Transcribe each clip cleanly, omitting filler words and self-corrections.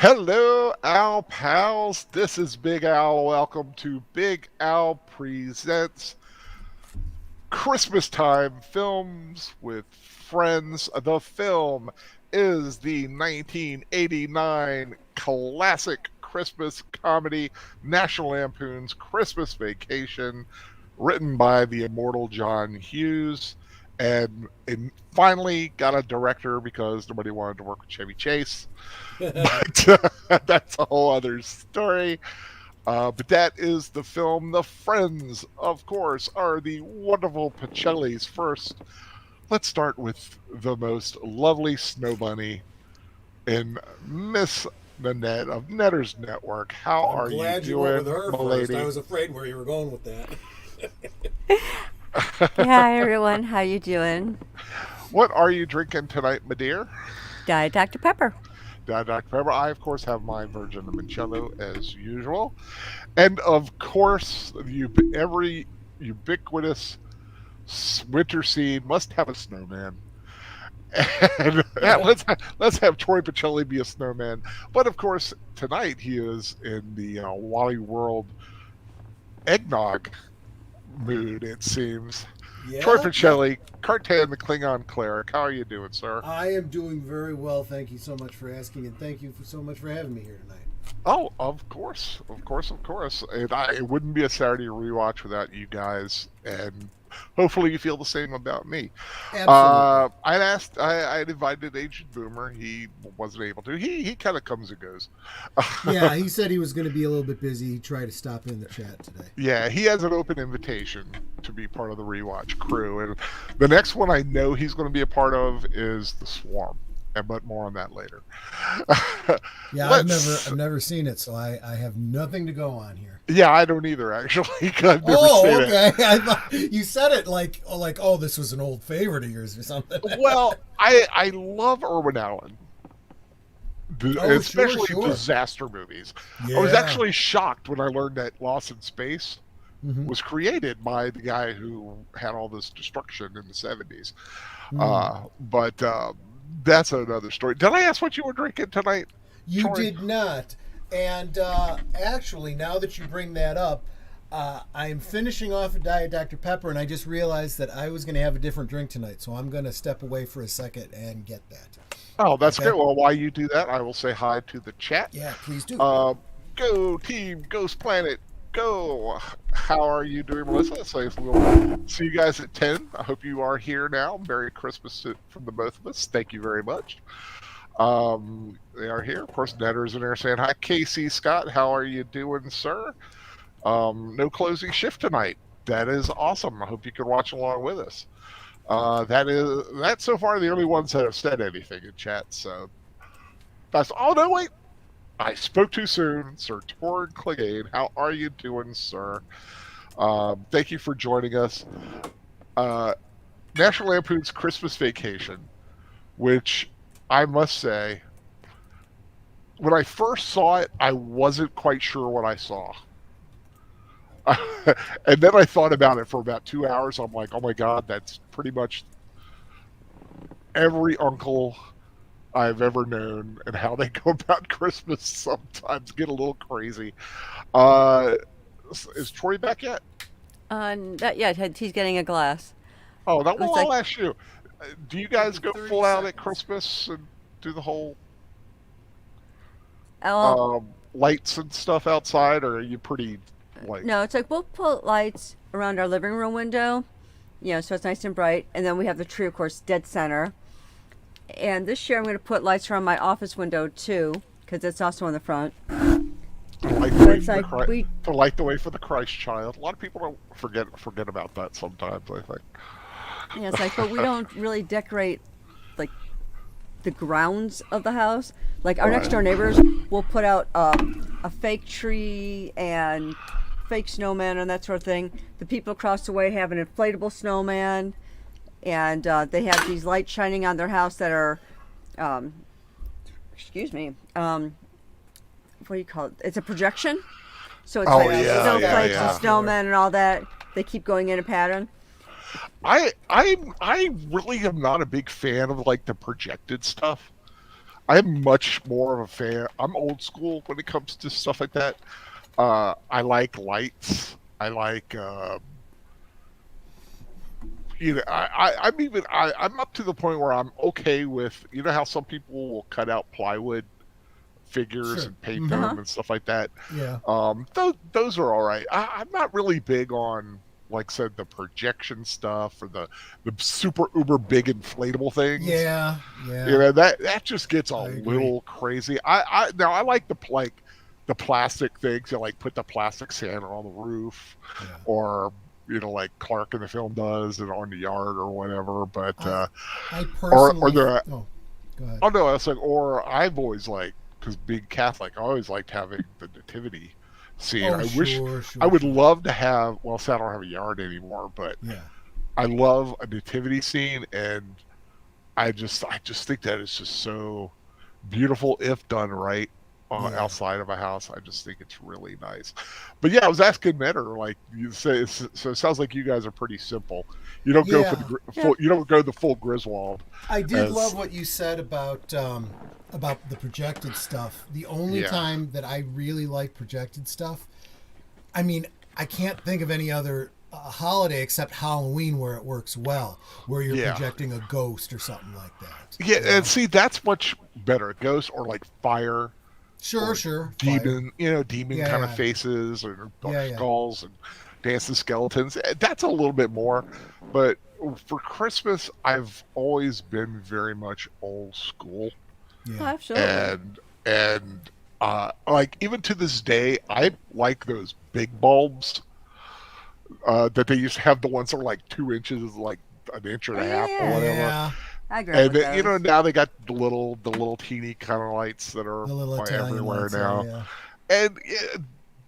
Hello, Al pals. This is Big Al. Welcome to Big Al Presents Christmas Time Films with Friends. The film is the 1989 classic Christmas comedy National Lampoon's Christmas Vacation, written by the immortal John Hughes. And finally got a director because nobody wanted to work with Chevy Chase. But that's a whole other story. But that is the film. The friends, of course, are the wonderful Pacellis. First, let's start with the most lovely snow bunny in Miss Nanette of Netter's Network. How I'm are you glad you went doing, with her first. milady? I was afraid where you were going with that. Hi everyone, how you doing? What are you drinking tonight, my dear? Diet Dr. Pepper. Dr. Pepper. I, of course, have my Virgin Limoncello as usual. And, of course, every ubiquitous winter scene must have a snowman. And let's have Troy Pacelli be a snowman. But, of course, tonight he is in the Wally World eggnog mood, it seems. Yeah. Troy Pacelli, Cartan the Klingon cleric. How are you doing, sir? I am doing very well. Thank you so much for asking, and thank you so much for having me here tonight. Oh, of course. And it wouldn't be a Saturday rewatch without you guys, and hopefully you feel the same about me. Absolutely. I'd invited Agent Boomer. He wasn't able to. He kind of comes and goes. Yeah, he said he was going to be a little bit busy. He tried to stop in the chat today. Yeah, he has an open invitation to be part of the rewatch crew, and the next one I know he's going to be a part of is The Swarm. But more on that later. Yeah, I've never seen it, so I have nothing to go on here. Yeah, I don't either, actually. I've never seen okay. it. I thought you said it like oh, this was an old favorite of yours or something. Well, I love Irwin Allen, especially sure. disaster movies. Yeah. I was actually shocked when I learned that Lost in Space Mhm. was created by the guy who had all this destruction in the 70s. Mm. But that's another story. Did I ask what you were drinking tonight? You Troy? did not. And actually, now that you bring that up, I'm finishing off a Diet Dr. Pepper, and I just realized that I was going to have a different drink tonight, so I'm going to step away for a second and get that. Oh, that's Okay. great. Well, while you do that, I will say hi to the chat. Yeah, please do. Go team, Ghost Planet, go! How are you doing, Melissa? So we'll see you guys at 10. I hope you are here now. Merry Christmas from the both of us. Thank you very much. They are here. Of course, Netter's in there saying hi. Casey Scott, how are you doing, sir? No closing shift tonight. That is awesome. I hope you can watch along with us. That's so far the only ones that have said anything in chat. So that's no wait. I spoke too soon, Sir Torg Clegane. How are you doing, sir? Thank you for joining us. National Lampoon's Christmas Vacation, which I must say, when I first saw it, I wasn't quite sure what I saw. And then I thought about it for about 2 hours. I'm like, oh my God, that's pretty much every uncle I've ever known and how they go about Christmas sometimes get a little crazy. Is Troy back yet? Not yet. He's getting a glass. Oh, that Looks well, like- I'll ask you. Do you guys go 30 full out at seconds. Christmas and do the whole Oh, lights and stuff outside, or are you pretty like? no, it's like we'll put lights around our living room window, so it's nice and bright. And then we have the tree, of course, dead center. And this year I'm going to put lights around my office window too, because it's also on the front. To light the But way it's for the like Christ, to light the way for the Christ child. A lot of people don't forget about that sometimes, I think. It's like, but we don't really decorate like the grounds of the house. Like our next door neighbors will put out a fake tree and fake snowman and that sort of thing. The people across the way have an inflatable snowman, and they have these lights shining on their house that are, what do you call it? It's a projection. So it's like snowflakes and snowmen and all that. They keep going in a pattern. I really am not a big fan of like the projected stuff. I'm much more of a fan. I'm old school when it comes to stuff like that. I like lights. I like I'm even I'm up to the point where I'm okay with, you know how some people will cut out plywood figures Sure. and paint Hmm. Uh-huh. them and stuff like that. Yeah. Those are all right. I'm not really big on, like I said, the projection stuff or the super uber big inflatable things. Yeah. You Yeah. know, that just gets a I agree. little crazy. I now I like the plastic things. You like put the plastic Santa on the roof, Yeah. or like Clark in the film does, and on the yard or whatever. But I I or personally. the Oh, go ahead. oh no, that's like, or I've always like, because being Catholic, I always liked having the nativity scene. Oh, I wish sure, I sure, would sure. love to have. Well, so I don't have a yard anymore, but Yeah. I love a nativity scene, and I just think that it's just so beautiful if done right Yeah. outside of a house. I just think it's really nice. But yeah, I was asking Mentor, like you say, so it sounds like you guys are pretty simple. You don't go for the Yeah. Yeah. full. You don't go the full Griswold I did love as what you said about the projected stuff. The only yeah, time that I really like projected stuff, I mean, I can't think of any other holiday except Halloween where it works well, where you're yeah, projecting a ghost or something like that. yeah. You And know? see, that's much better. Ghosts or like fire Sure, or sure. Fire. demon, demon Yeah, kind of yeah, faces or yeah, yeah, skulls and dancing skeletons. That's a little bit more. But for Christmas, I've always been very much old school, Oh, yeah. absolutely. and like even to this day, I like those big bulbs that they used to have. The ones that are like 2 inches, like an inch and Oh a yeah, half or yeah. whatever. Yeah. I grew up And with then, those. now they got the little teeny kind of lights that are The little Italian everywhere lights. Yeah, now, yeah. and yeah,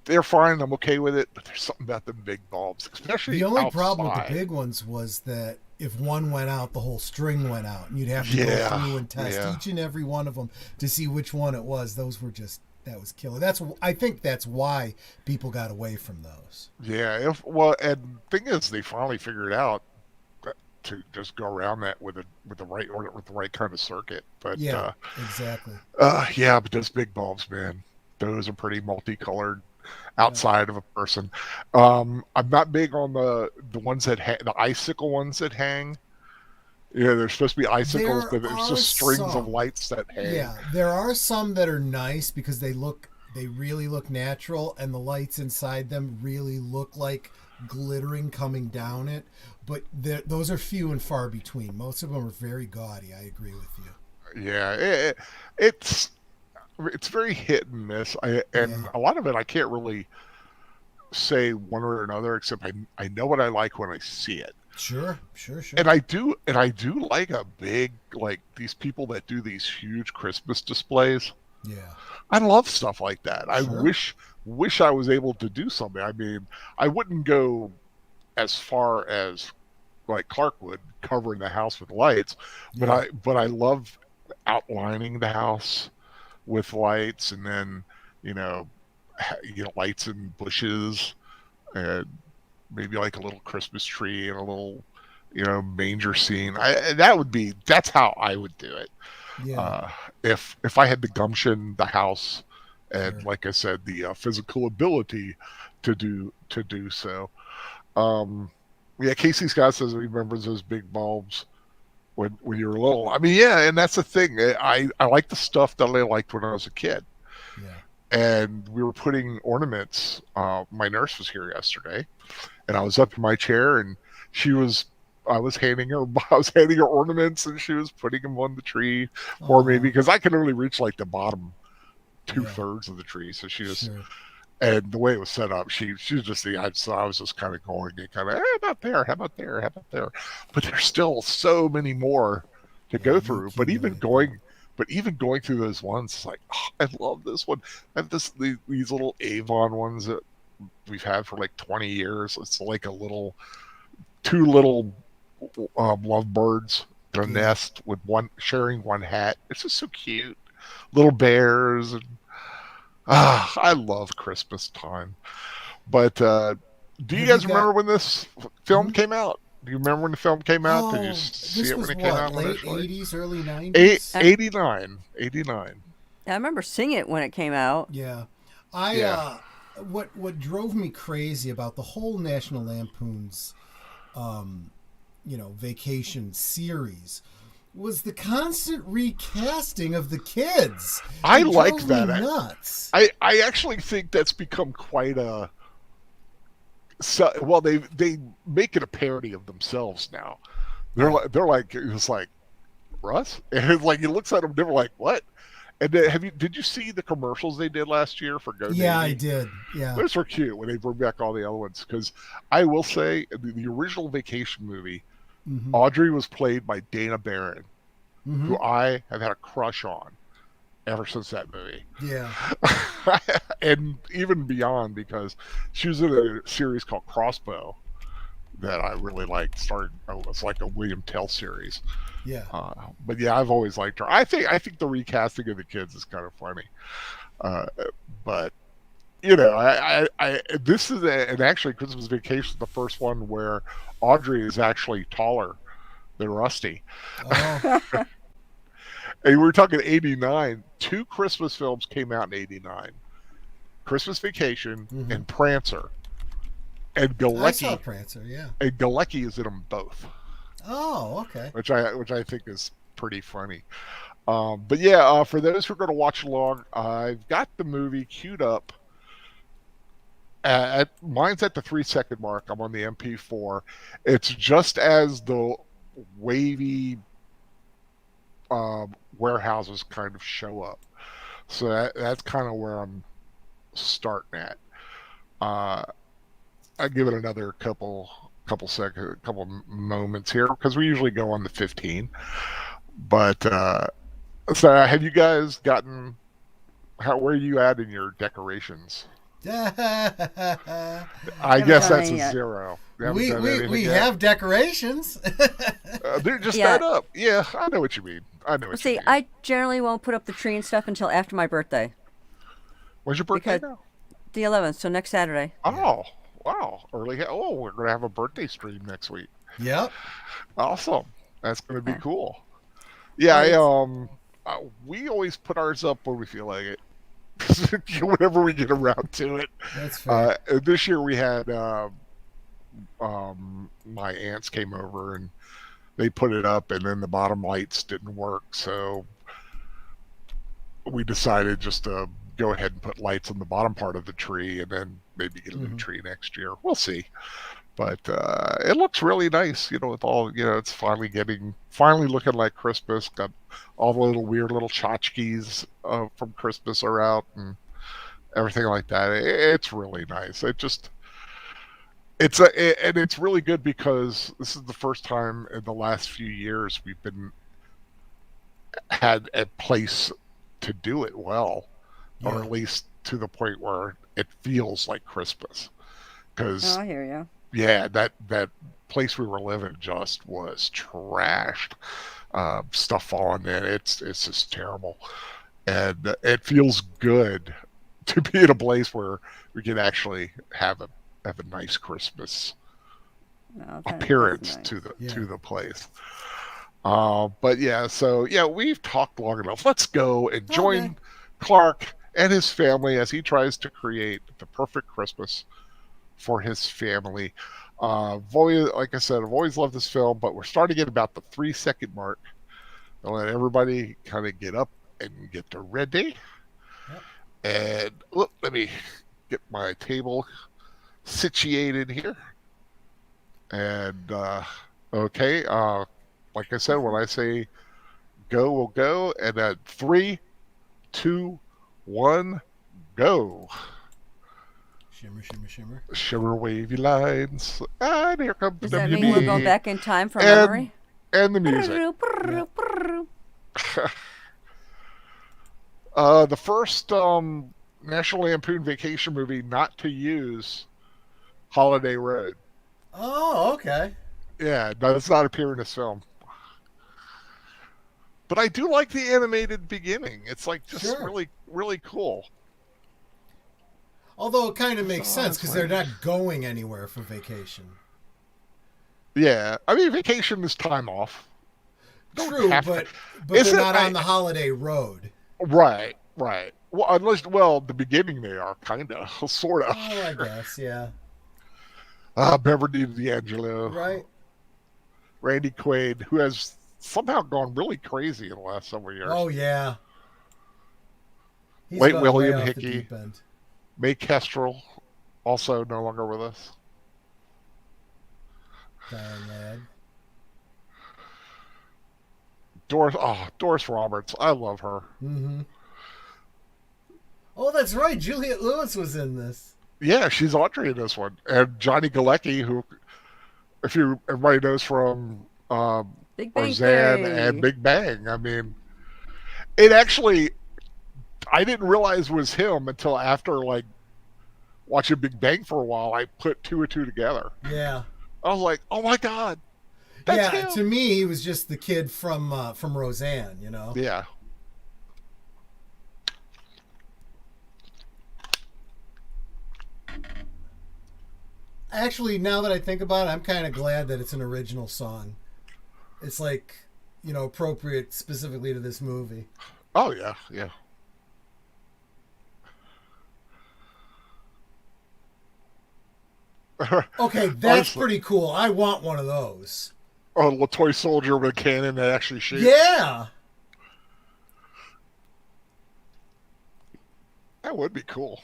they're fine. I'm okay with it, but there's something about the big bulbs, especially The only problem with the outside. big ones was that if one went out, the whole string went out, and you'd have to go Yeah, through and test yeah, each and every one of them to see which one it was. Those were just that was killer. I think that's why people got away from those. yeah. If well, and thing is, they finally figured out to just go around that with the right kind of circuit. But Yeah, exactly. yeah, but those big bulbs, man, those are pretty multicolored Yeah. outside of a person. I'm not big on the ones the icicle ones that hang. Yeah, they're supposed to be icicles, There but it's are just strings of some. lights that hang. Yeah, there are some that are nice because they really look natural and the lights inside them really look like glittering coming down it, but those are few and far between. Most of them are very gaudy. I agree with you. Yeah, it's it's very hit and miss. And Yeah. a lot of it I can't really say one way or another, except I know what I like when I see it. Sure, sure, And sure. I do like a big, like these people that do these huge Christmas displays. Yeah. I love stuff like that. I Sure. wish I was able to do something. I mean, I wouldn't go as far as like Clark would, covering the house with lights, but Yeah. I love outlining the house with lights, and then you know lights and bushes, and maybe like a little Christmas tree and a little manger scene. That's how I would do it. Yeah. uh, if I had the gumption, the house, and Sure. like I said, the physical ability to do so. um, yeah, Casey Scott says he remembers those big bulbs when you were little. I mean, yeah, and that's the thing. I like the stuff that I liked when I was a kid, Yeah. and we were putting ornaments. My nurse was here yesterday, and I was up in my chair, and she was. I was handing her. I was handing her ornaments, and she was putting them on the tree for me Oh. because I can only reach like the bottom two Yeah. thirds of the tree. So she was, Sure. and the way it was set up, she was just the. So I was just kind of going and kind of, how about there? How about there? How about there? But there's still so many more to Yeah. go You through. accumulate. Yeah. But even going through those ones, it's like, oh, I love this one. I have these little Avon ones that we've had for like 20 years. It's like two little lovebirds in a Yeah. nest with one sharing one hat. It's just so cute. Little bears, and I love Christmas time. But do you Have you guys got? remember when this film Mhm. came out? Do you remember when the film came out? Did you Oh, see this it when was it came what, out late initially? 80s, early 90s? 89. 89. I remember seeing it when it came out. Yeah. I Yeah. what drove me crazy about the whole National Lampoon's vacation series was the constant recasting of the kids. I It like drove that. me nuts. I actually think that's become quite a. So, well, they make it a parody of themselves now. They're like it's like Russ, and it's like he looks at them, they're like what? And then, did you see the commercials they did last year for Go Yeah, I Navy? did. Yeah. Those were cute when they bring back all the other ones. Because I will say the original Vacation movie, Mm-hmm. Audrey was played by Dana Barron, Mm-hmm. who I have had a crush on ever since that movie. Yeah. And even beyond, because she was in a series called Crossbow that I really liked. It's like a William Tell series. Yeah. But yeah, I've always liked her. I think the recasting of the kids is kind of funny. Uh, but this is and actually Christmas Vacation is the first one where Audrey is actually taller than Rusty. Oh. And we were talking 89. Two Christmas films came out in 89. Christmas Vacation Mm-hmm. and Prancer. And I saw Galecki Prancer, yeah. is in them both, Oh, okay. which I think is pretty funny. But yeah, for those who are going to watch along, I've got the movie queued up. Mine's at the 3-second mark. I'm on the MP4. It's just as the wavy warehouses kind of show up. So that's kind of where I'm starting at. I give it another couple moments here because we usually go on the 15. But so have you guys gotten where are you at in your decorations? I guess done that's any a yet. 0. You haven't done we anything yet? have decorations. They're just Yeah. that up. Yeah, I know what you mean. I know what you See, mean. I generally won't put up the tree and stuff until after my birthday, When's your birthday because- now? the 11th, so next Saturday. Oh, wow. Early. Oh, we're going to have a birthday stream next week. Yep. Awesome. That's going to be Yeah. cool. Yeah, Right. we always put ours up when we feel like it. Whenever we get around to it. That's fair. This year we had my aunts came over and they put it up, and then the bottom lights didn't work, so we decided just to go ahead and put lights on the bottom part of the tree, and then maybe get a new Mhm. tree next year. We'll see. But it looks really nice, with all, it's finally looking like Christmas. Got all the little weird little tchotchkes from Christmas are out and everything like that. It's really nice. And it's really good because this is the first time in the last few years we've had a place to do it well, or Yeah. at least to the point where it feels like Christmas. Because Oh, I hear you. yeah, that place we were living just was trashed. Stuff falling in. It's just terrible, and it feels good to be in a place where we can actually have a nice Christmas No, that is appearance nice. to the Yeah. to the place. But yeah, so yeah, we've talked long enough. Let's go and join Okay. Clark and his family as he tries to create the perfect Christmas for his family. Like I said, I've always loved this film, but we're starting at about the 3-second mark. I'll let everybody kind of get up and get ready. Yep. And let me get my table situated here. And okay, like I said, when I say go, we'll go. And at 3, 2, 1, go. Shimmer, shimmer, shimmer. Shimmer wavy lines. And here comes Does the that mean we'll go music. back in time from And- memory? And the music. The first National Lampoon Vacation movie not to use Holiday Road. Oh, okay. Yeah, no, does not appear in this film. But I do like the animated beginning. It's like just Sure. really, really cool. Although it kind of makes Oh, sense that's because they're right. not going anywhere for vacation. Yeah, I mean, vacation is time off. Don't True, have to. but they're Isn't not I on the holiday road. right, right. Well, unless the beginning they are kind of, sort of. Oh, I guess, yeah. Beverly D'Angelo, Right. Randy Quaid, who has somehow gone really crazy in the last several years. Oh yeah. He's Late gone way William off the Hickey, deep end. May Kestrel, also no longer with us. Diane Ladd. Doris Roberts, I love her. Mm-hmm. Oh, that's right. Juliette Lewis was in this. Yeah, she's Audrey in this one, and Johnny Galecki, who, if you everybody knows from Big Bang Roseanne and Theory. Big Bang. I mean, it actually I didn't realize was him until after like watching Big Bang for a while. I put two and two together. Yeah. I was like, oh my god, that's Yeah, him. to me, he was just the kid from Roseanne, you know. Yeah. Actually, now that I think about it, I'm kind of glad that it's an original song. It's like, appropriate specifically to this movie. Oh yeah, yeah. Okay, that's Honestly, pretty cool. I want one of those. a toy soldier with a cannon that actually shoots. Yeah. That would be cool.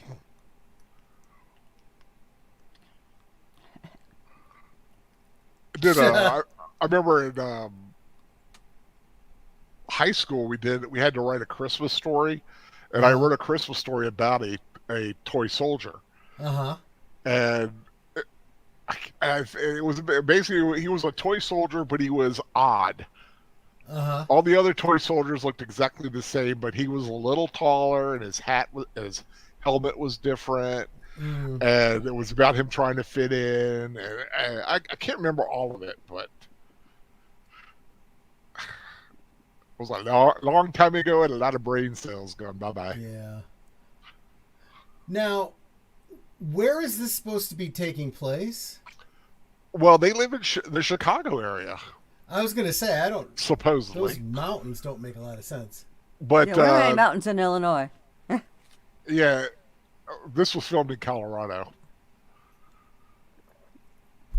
Did I remember in high school we had to write a Christmas story, and I wrote a Christmas story about a toy soldier, Uh-huh. and it was basically he was a toy soldier, but he was odd. Uh-huh. All the other toy soldiers looked exactly the same, but he was a little taller, and his helmet was different, Mm. and it was about him trying to fit in. And I can't remember all of it, but it was a long time ago, and a lot of brain cells gone bye bye. Yeah. Now, where is this supposed to be taking place? Well, they live in the Chicago area, I was going to say, I don't... supposedly, Those mountains don't make a lot of sense. but Yeah, we don't have any mountains in Illinois. yeah, this was filmed in Colorado,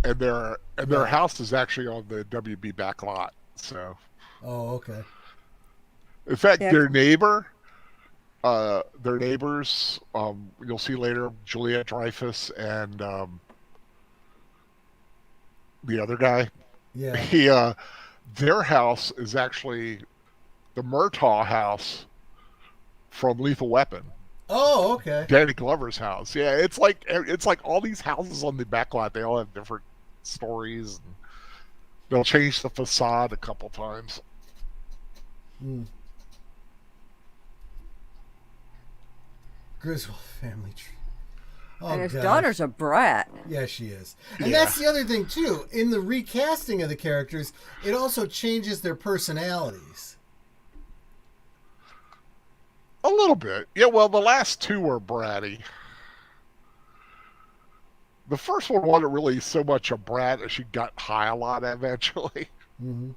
and their house is actually on the WB back lot. So, Oh, okay. in fact, Yeah. their neighbors, you'll see later, Juliet Dreyfus and the other guy. Yeah. He, their house is actually the Murtaugh house from Lethal Weapon. Oh, okay. Danny Glover's house. Yeah, it's like all these houses on the back lot. They all have different stories. And they'll change the facade a couple times. Mm. Griswold family tree. Oh, And his gosh. daughter's a brat. Yeah, she is. And Yeah. that's the other thing, too. In the recasting of the characters, it also changes their personalities. A little bit. Yeah, well, the last two were bratty. The first one wasn't really so much a brat as she got high a lot eventually. Mm-hmm.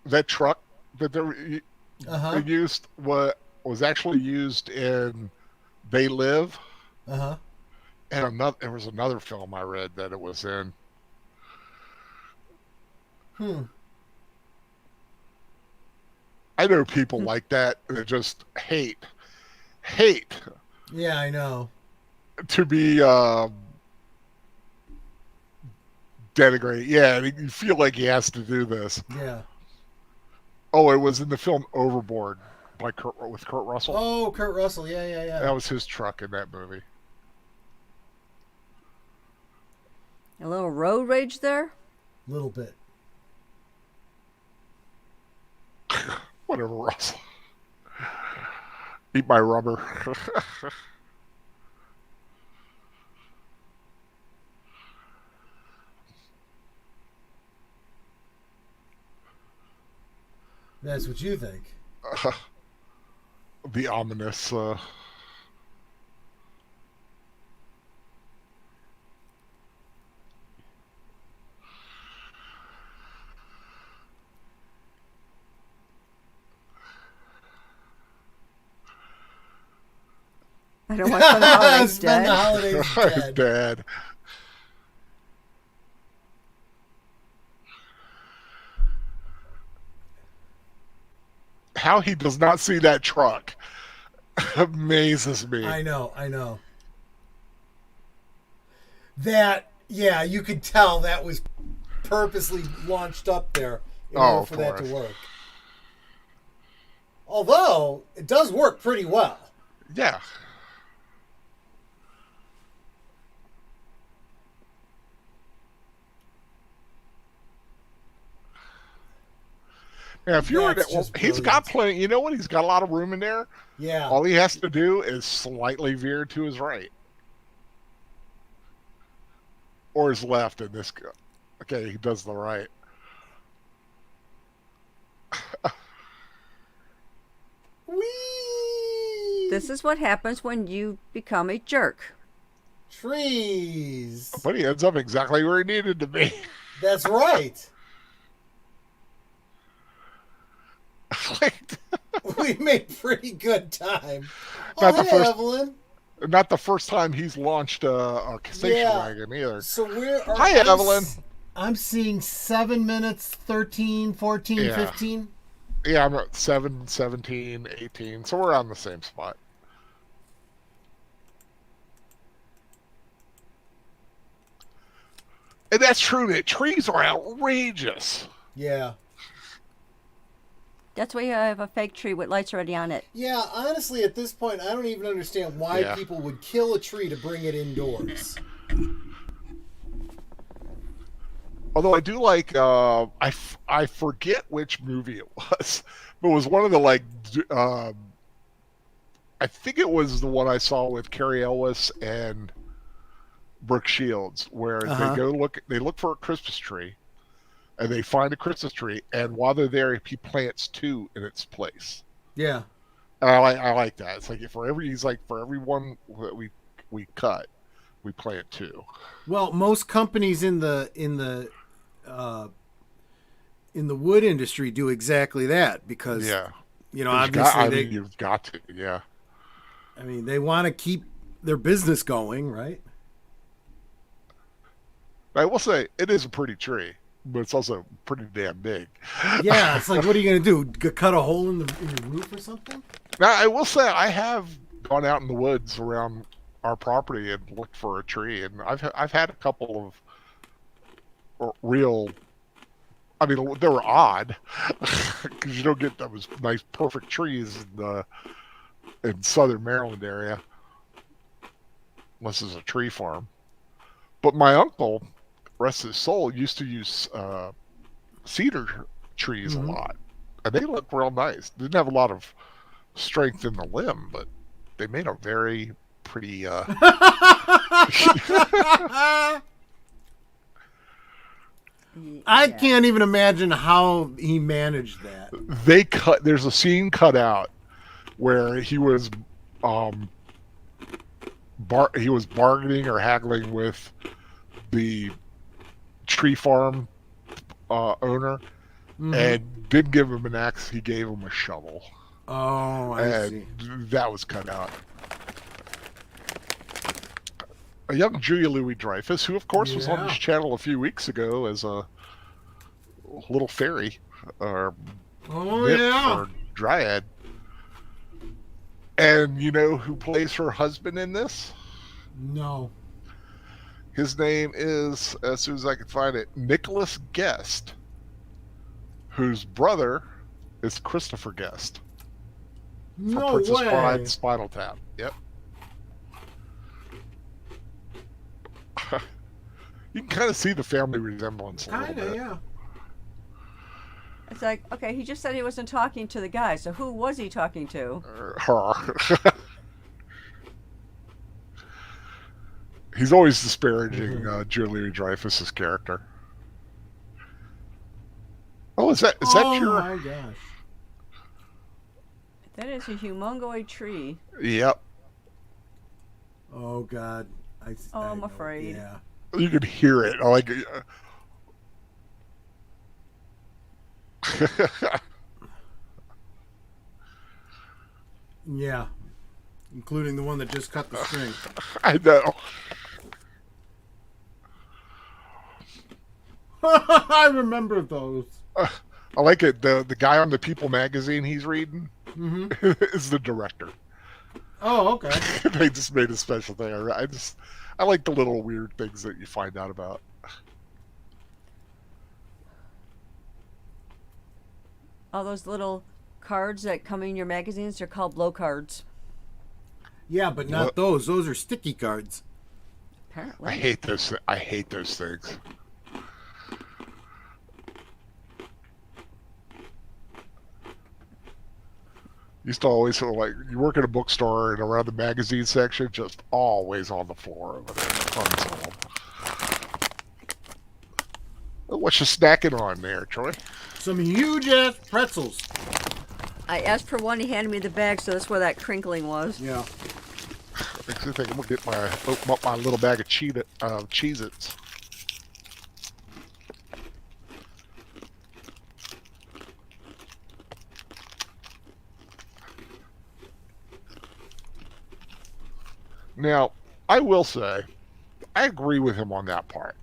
That truck that they Uh-huh. used was actually used in They Live, Uh-huh. and there was another film I read that it was in. Hmm. I know people like that just hate Yeah, I know. to be denigrated. Yeah, you feel like he has to do this. Yeah. Oh, it was in the film Overboard with Kurt Russell. Oh, Kurt Russell. Yeah, yeah, yeah. That was his truck in that movie. A little road rage there. A little bit. Whatever, Russell. Eat my rubber. That's what you think. The ominous. I don't want to spend the holidays Spend the dead. holidays dead. Dad. Spend the holidays dead. Dad. How he does not see that truck amazes me. I know, I know. That, yeah, you could tell that was purposely launched up there in order Of for that to course. work. Although, it does work pretty well. Yeah. Now, if you're in That's it, well, just he's got brilliant. plenty. You know what? He's got a lot of room in there. Yeah. All he has to do is slightly veer to his right or his left. In this, okay, he does the right. Whee! This is what happens when you become a jerk. Trees. But he ends up exactly where he needed to be. That's right. Like, We made pretty good time. Not Oh, the hey, first- Evelyn. not the first time he's launched a station Yeah. wagon either. So where are Hi, Evelyn. I'm seeing 7 minutes, 13, 14, Yeah. 15. Yeah, I'm at 7, 17, 18. So we're on the same spot. And that's true that trees are outrageous. Yeah. That's why you have a fake tree with lights already on it. Yeah, honestly, at this point, I don't even understand why Yeah. people would kill a tree to bring it indoors. Although I do like, I forget which movie it was, but it was one of the I think it was the one I saw with Carrie Ellis and Brooke Shields, where Uh-huh. they look for a Christmas tree, and they find a Christmas tree, and while they're there, he plants 2 in its place. Yeah. And I like that. It's like for every one that we cut, we plant 2. Well, most companies in the wood industry do exactly that because Yeah, obviously you've got to. Yeah. they want to keep their business going, right? I will say it is a pretty tree, but it's also pretty damn big. Yeah, it's like, what are you going to do? Cut a hole in your roof or something? Now, I will say I have gone out in the woods around our property and looked for a tree, and I've had a couple of real. I mean, they were odd because you don't get those nice, perfect trees in southern Maryland area, unless it's a tree farm. But my uncle, rest his soul, used to use cedar trees a lot, and they look real nice. Didn't have a lot of strength in the limb, but they made a very pretty. I Yeah. can't even imagine how he managed that. They cut. There's a scene cut out where he was, he was bargaining or haggling with the tree farm owner, and didn't give him an axe. He gave him a shovel, Oh, I see. and that was cut out. A young Julia Louis-Dreyfus, who of course was on Yeah. this channel a few weeks ago as a little fairy or Oh, nymph yeah. or dryad. And you know who plays her husband in this? No. His name is, as soon as I can find it, Nicholas Guest, whose brother is Christopher Guest from No Princess way. Bride and Spinal Tap. Yep. You can kind of see the family resemblance a little Kind of, bit. yeah. It's like, okay, he just said he wasn't talking to the guy, so who was he talking to? Her. He's always disparaging Julia Dreyfus's character. Oh, is that Oh, your? my gosh. That is a humongoid tree. Yep. Oh, God. Oh, I'm know. afraid. Yeah. You can hear it. Like. Yeah. including the one that just cut the string. I know. I remember those. I like it. The guy on the People magazine he's reading is the director. Oh, okay. They just made a special thing. I like the little weird things that you find out about. All those little cards that come in your magazines, they're called blow cards. Yeah, but not What? those. Those are sticky cards. Apparently. I hate those. I hate those things. Used to always sort of like you work at a bookstore and around the magazine section, just always on the floor over there. Tons of them. What you snacking on there, Troy? Some huge ass pretzels. I asked for one, he handed me the bag, so that's where that crinkling was. Yeah. Makes me think I'm gonna open up my little bag of Cheez-Its. Now, I will say, I agree with him on that part.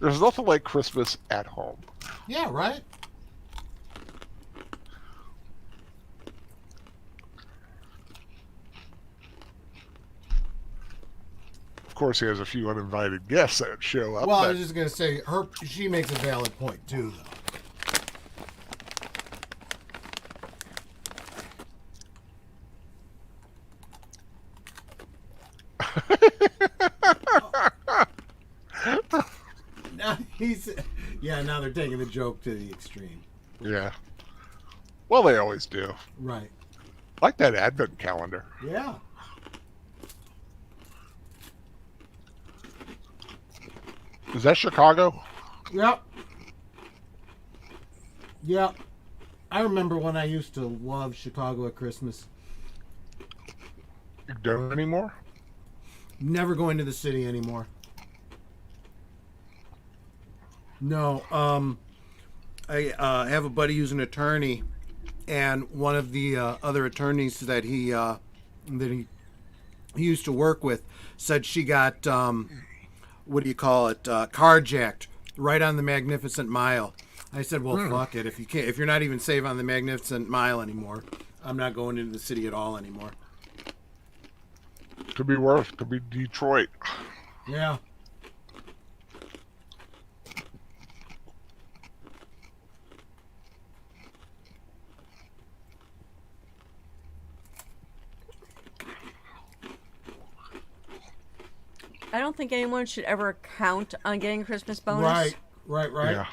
There's nothing like Christmas at home. Yeah, right? Of course, he has a few uninvited guests that show up. Well, I but was just going to say, she makes a valid point, too, though. Now now they're taking the joke to the extreme. Yeah. Well, they always do. Right. Like that advent calendar. Yeah. Is that Chicago? Yep. Yep. I remember when I used to love Chicago at Christmas. You don't anymore? Never going to the city anymore. No. I have a buddy who's an attorney, and one of the other attorneys that he used to work with said she got what do you call it? Carjacked right on the Magnificent Mile. I said, well, fuck it. If you're not even safe on the Magnificent Mile anymore, I'm not going into the city at all anymore. Could be worse. Could be Detroit. Yeah. I don't think anyone should ever count on getting a Christmas bonus. Right. Yeah.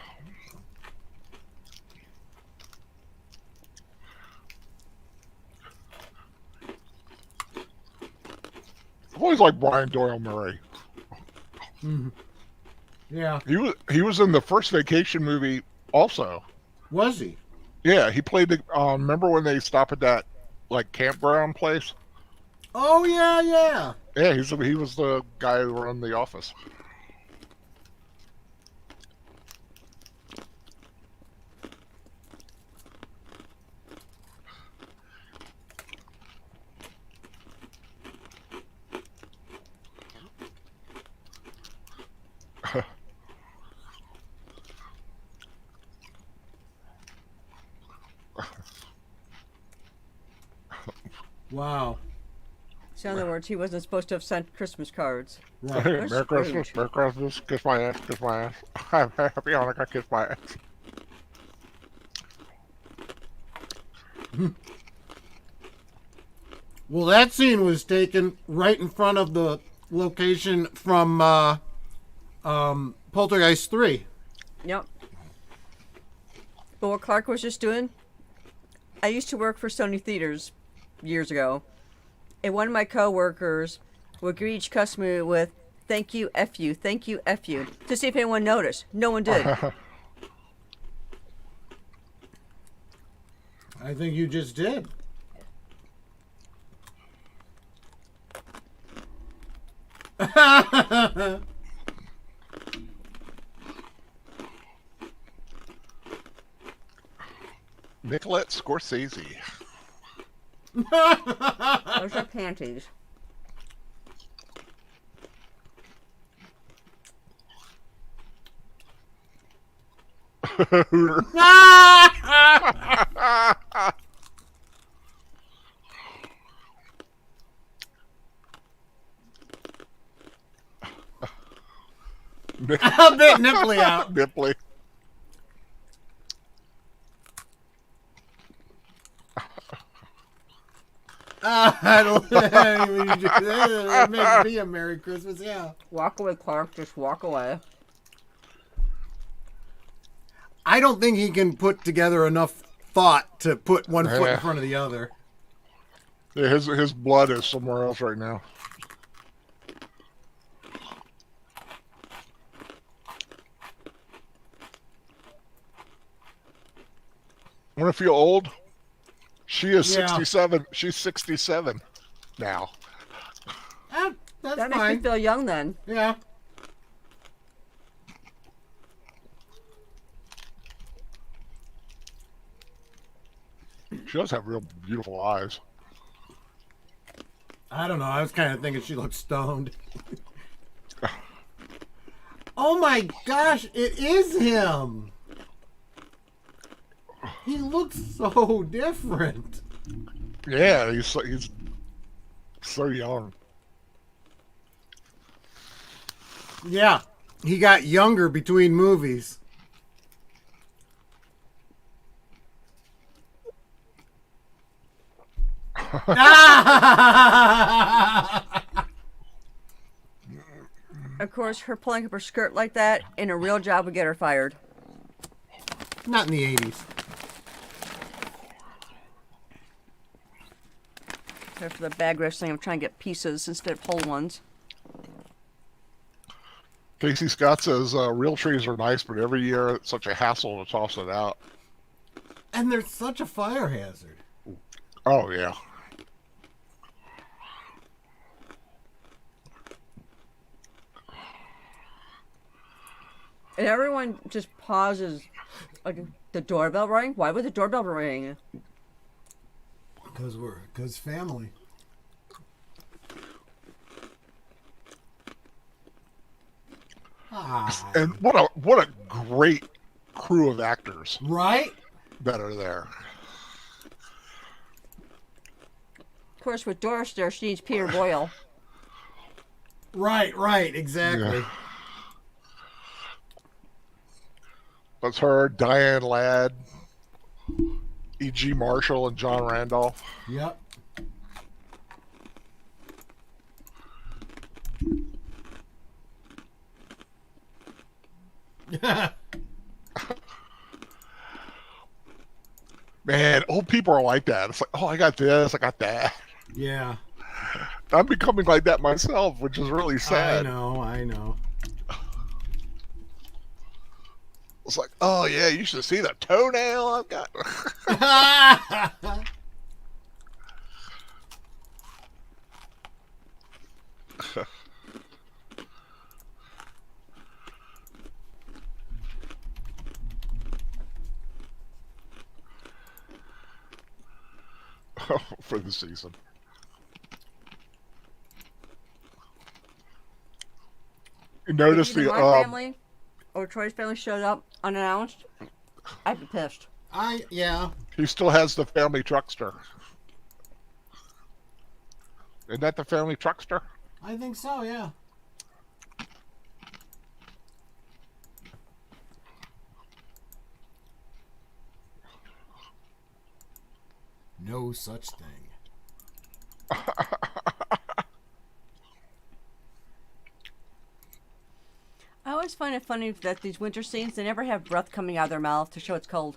I've always liked Brian Doyle Murray. Yeah. He was in the first Vacation movie also. Was he? Yeah, he played the. Remember when they stop at that like campground place? Oh, yeah. Yeah, he was the guy who ran the office. Wow. So in other words, he wasn't supposed to have sent Christmas cards. Right. Merry Christmas, Merry Christmas, kiss my ass, kiss my ass. Happy Hanukkah, kiss my ass. Well, that scene was taken right in front of the location from Poltergeist 3. Yep. But what Clark was just doing, I used to work for Sony Theaters years ago, and one of my co-workers would greet each customer with, thank you, F you, to see if anyone noticed. No one did. I think you just did. Nicolette Scorsese. Those are panties. A bit nipply out. Nipply. That makes me a Merry Christmas, yeah. Walk away, Clark. Just walk away. I don't think he can put together enough thought to put one foot in Yeah. front of the other. Yeah, his blood is somewhere else right now. Want to feel old? She is Yeah. 67. She's 67 now. That's That makes me fine. feel young then. Yeah. She does have real beautiful eyes. I don't know. I was kind of thinking she looked stoned. Oh my gosh, it is him. He looks so different. Yeah, he's so young. Yeah. He got younger between movies. Of course, her pulling up her skirt like that in a real job would get her fired. Not in the 80s. Except for the bag wrestling, I'm trying to get pieces instead of whole ones. Casey Scott says real trees are nice, but every year it's such a hassle to toss it out. And they're such a fire hazard. Oh yeah. And everyone just pauses. Like, the doorbell rang? Why would the doorbell ring? Because family. Ah. And what a great crew of actors Right? that are there. Of course, with Doris there, she needs Peter Boyle. Right, exactly. Yeah. That's her, Diane Ladd, E.G. Marshall, and John Randolph. Yep. Man, old people are like that. It's like, oh, I got this, I got that. Yeah. I'm becoming like that myself, which is really sad. I know. It's like, oh yeah, you should see the toenail I've got. For the season. You notice If either the my family or Troy's family showed up unannounced, I'd be pissed. Yeah. he still has the family truckster. Isn't that the family truckster? I think so, yeah. No such thing. I always find it funny that these winter scenes, they never have breath coming out of their mouth to show it's cold.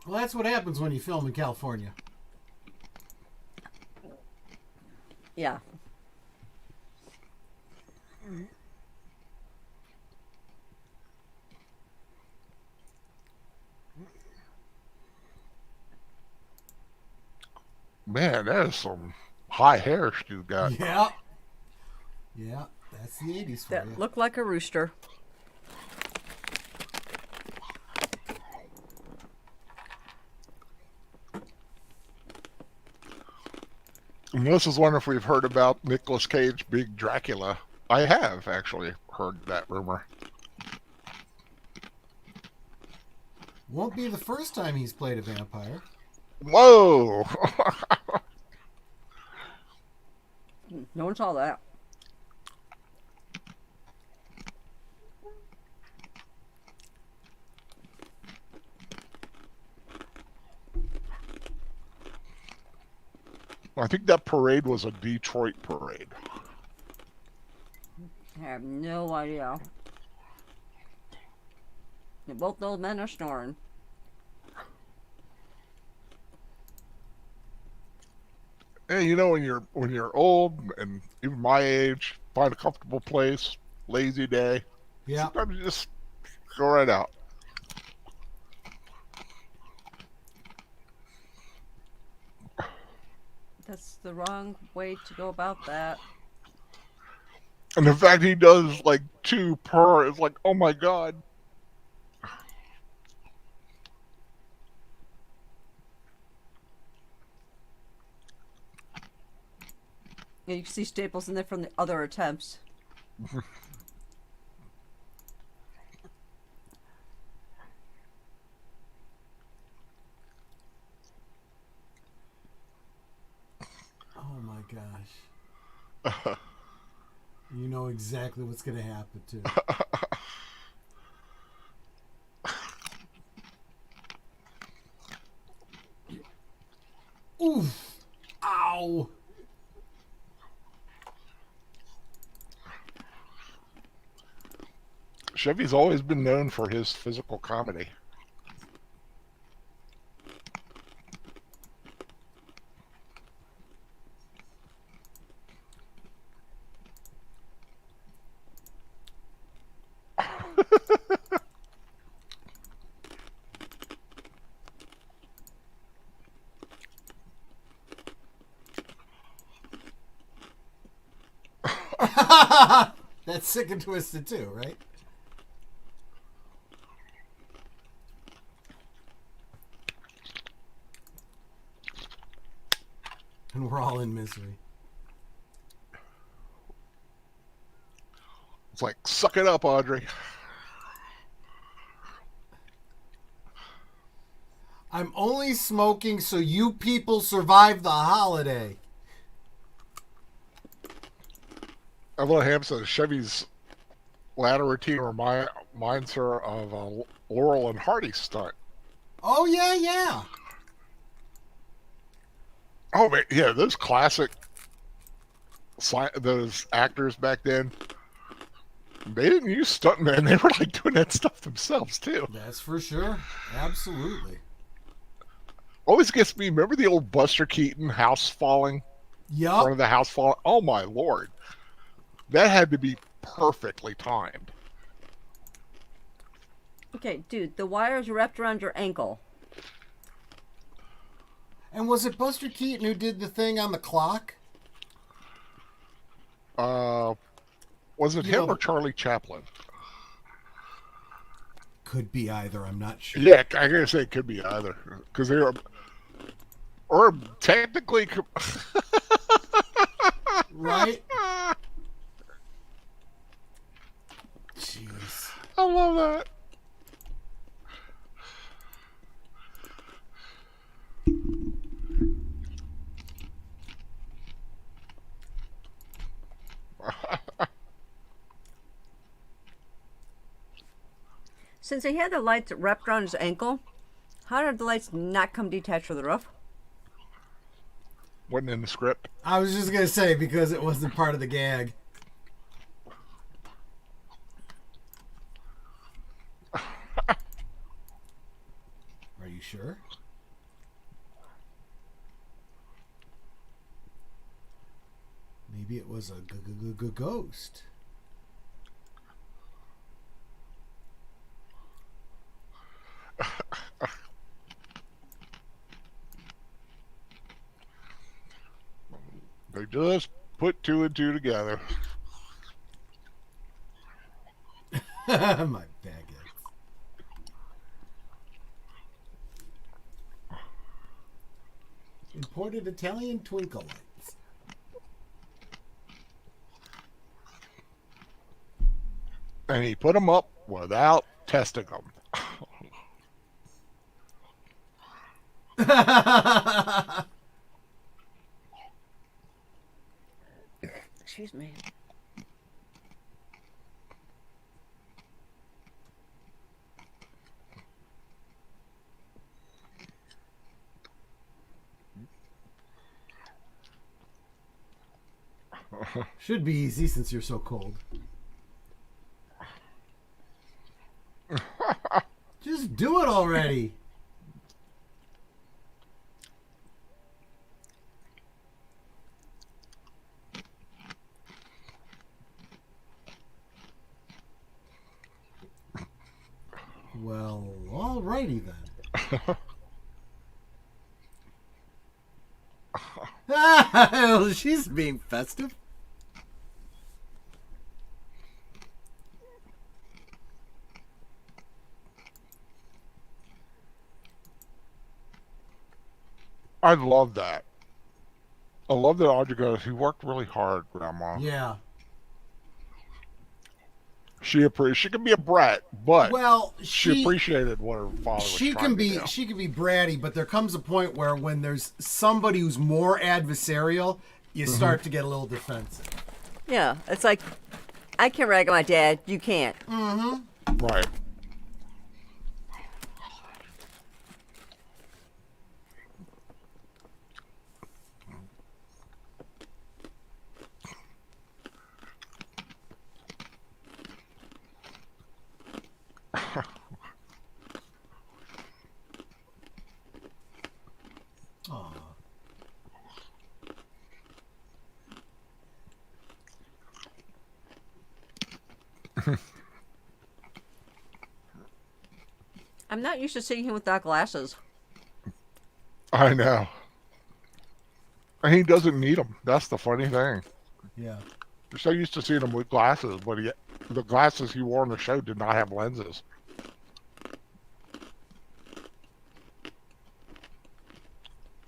Well, that's what happens when you film in California. Yeah. Man, that is some high hair Stu got. Yeah. Yeah, that's the 80s for That you. look like a rooster. This is wondering if we've heard about Nicolas Cage being Dracula. I have actually heard that rumor. Won't be the first time he's played a vampire. Whoa! No one saw that. I think that parade was a Detroit parade. I have no idea. Both those men are snoring. Hey, you know, when you're old and even my age, find a comfortable place, lazy day. Yeah. Sometimes you just go right out. That's the wrong way to go about that. And the fact he does like 2 per is like, oh my god. Yeah, you can see staples in there from the other attempts. Oh my gosh. You know exactly what's going to happen too. Oof. Ow. Chevy's always been known for his physical comedy. That's Sick and Twisted too, right? And we're all in misery. It's like, suck it up, Audrey. I'm only smoking so you people survive the holiday. Evelyn Hampson, Chevy's ladder routine reminds her of a Laurel and Hardy stunt. Oh, yeah, yeah. Oh, man, yeah, those classic, those actors back then, they didn't use stuntmen. They were like doing that stuff themselves, too. That's for sure. Absolutely. Always gets me, remember the old Buster Keaton house falling? Yup. Front of the house falling? Oh, my Lord. That had to be perfectly timed. Okay, dude, the wire's wrapped around your ankle. And was it Buster Keaton who did the thing on the clock? Was it him or Charlie Chaplin? Could be either. I'm not sure. Yeah, I gotta say it could be either. Because they were... Or technically... Right? Jeez. I love that. Since he had the lights wrapped around his ankle, how did the lights not come detached from the roof? Wasn't in the script. I was just going to say, because it wasn't part of the gag. Are you sure? Maybe it was a ghost. They just put 2 and 2 together. My baguettes. Imported Italian twinkle lights. And he put them up without testing them. Excuse me. Should be easy since you're so cold. Just do it already. Well, alrighty then. She's being festive. I love that. I love that Audrey goes, he worked really hard, Grandma. Yeah. She can be a brat, but Well, she appreciated what her father was she trying can be to do. she can be bratty, but there comes a point where when there's somebody who's more adversarial, you start to get a little defensive. Yeah, it's like I can rag on my dad, you can't. Right. Aw. I'm not used to seeing him without glasses. I know. And he doesn't need them. That's the funny thing. Yeah. You're so used to seeing him with glasses, but the glasses he wore on the show did not have lenses.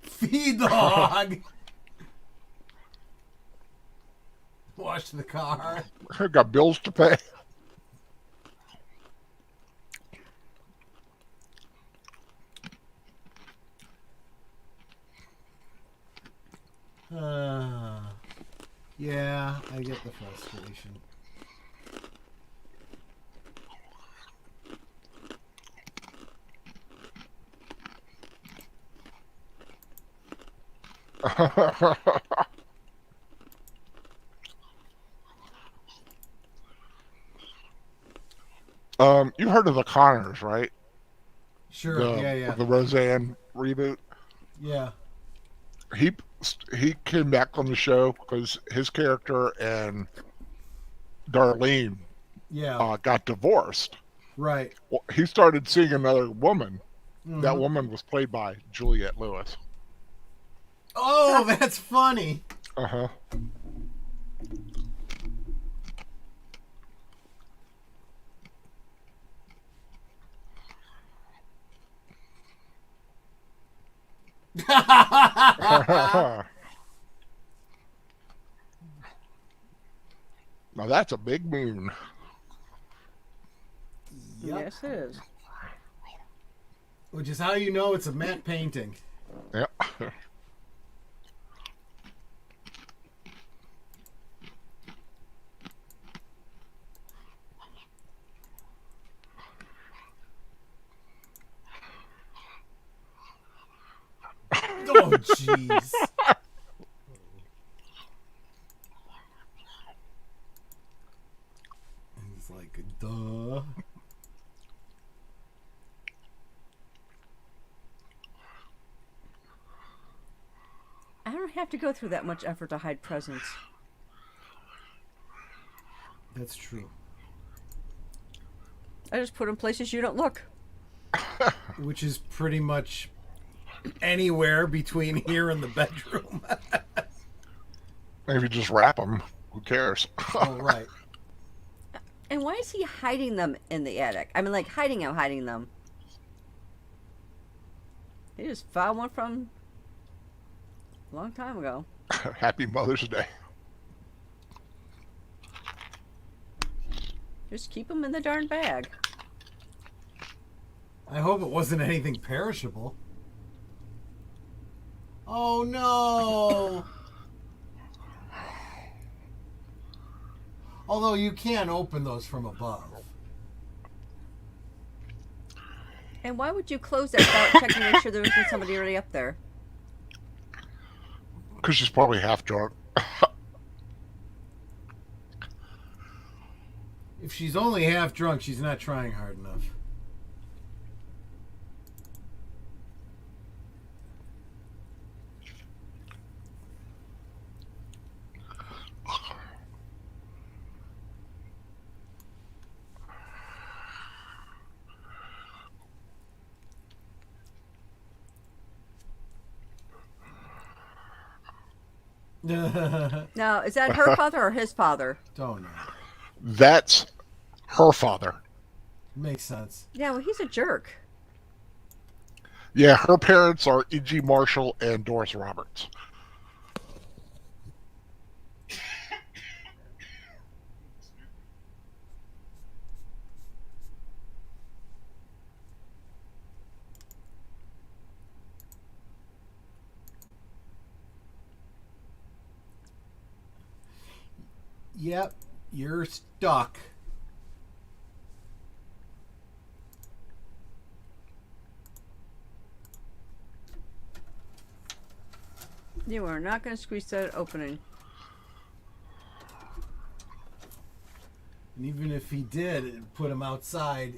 Feed the hog. Wash the car. Got bills to pay. Yeah, I get the frustration. You heard of the Connors, right? Sure. Yeah. The Roseanne reboot. Yeah. He came back on the show because his character and Darlene Yeah. got divorced. Right. Well, he started seeing another woman. That Mhm. woman was played by Juliette Lewis. Oh, that's funny. Uh-huh. Now that's a big moon. Yep. Yes, it is. Which is how you know it's a matte painting. Yep. Oh, jeez. He's like, duh. I don't have to go through that much effort to hide presents. That's true. I just put in places you don't look. Which is pretty much anywhere between here and the bedroom. Maybe just wrap them. Who cares? Oh, right. And why is he hiding them in the attic? I mean, like, hiding them. He just found one from a long time ago. Happy Mother's Day. Just keep them in the darn bag. I hope it wasn't anything perishable. Oh no! Although you can open those from above. And why would you close that without checking to make sure there wasn't somebody already up there? Because she's probably half drunk. If she's only half drunk, she's not trying hard enough. Now, is that her father or his father? Don't know. That's her father. Makes sense. Yeah, well, he's a jerk. Yeah, her parents are E.G. Marshall and Doris Roberts. Yep, you're stuck. You are not going to squeeze that opening. And even if he did, it'd put him outside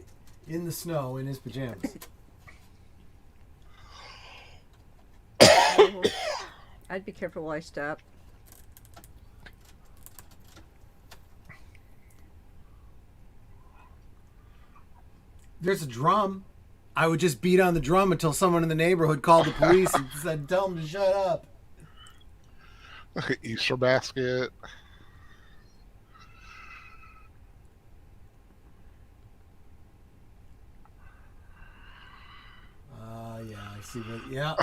in the snow in his pajamas. I'd be careful while I step. There's a drum. I would just beat on the drum until someone in the neighborhood called the police and said, "Tell them to shut up." Like an Easter basket. Yeah, I see what. Yeah.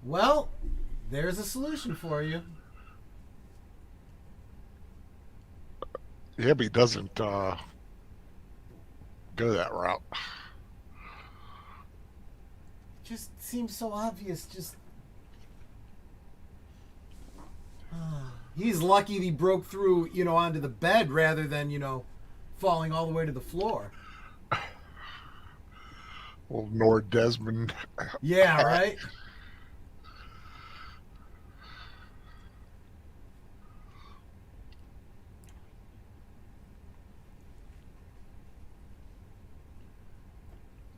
Well, there's a solution for you. Yeah, but he doesn't go that route. Just seems so obvious. Just. He's lucky he broke through, onto the bed rather than, falling all the way to the floor. Well, Nord Desmond. Yeah, right?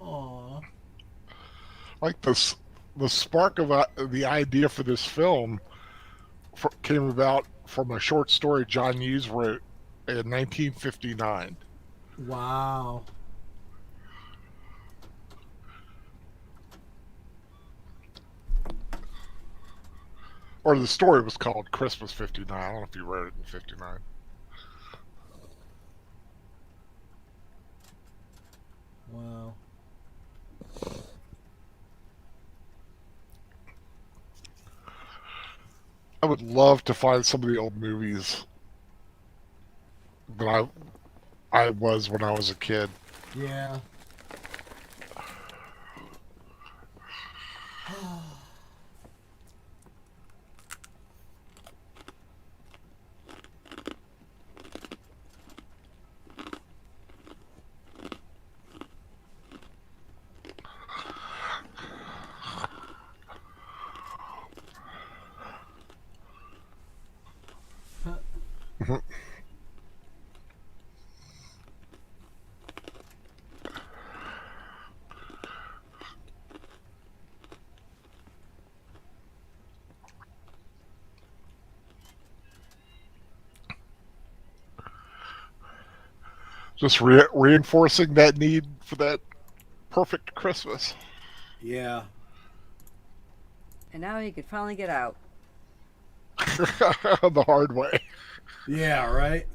Aww. Like this, the spark of the idea for this film came about from a short story John Hughes wrote in 1959. Wow. Or the story was called Christmas 59. I don't know if you wrote it in 59. Wow. I would love to find some of the old movies that I was when I was a kid. Yeah. Just reinforcing that need for that perfect Christmas. Yeah. And now he could finally get out. The hard way. Yeah, right?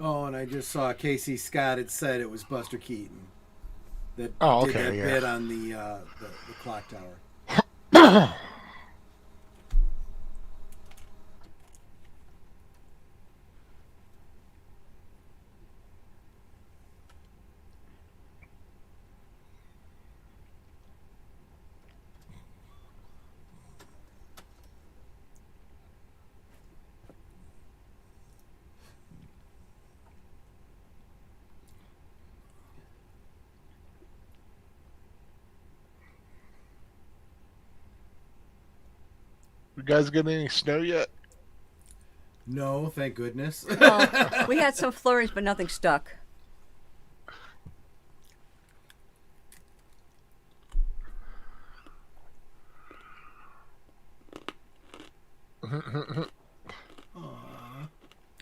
Oh, and I just saw Casey Scott had said it was Buster Keaton that Oh, did okay, that yeah. bit on the clock tower. You guys getting any snow yet? No, thank goodness. Well, we had some flurries, but nothing stuck.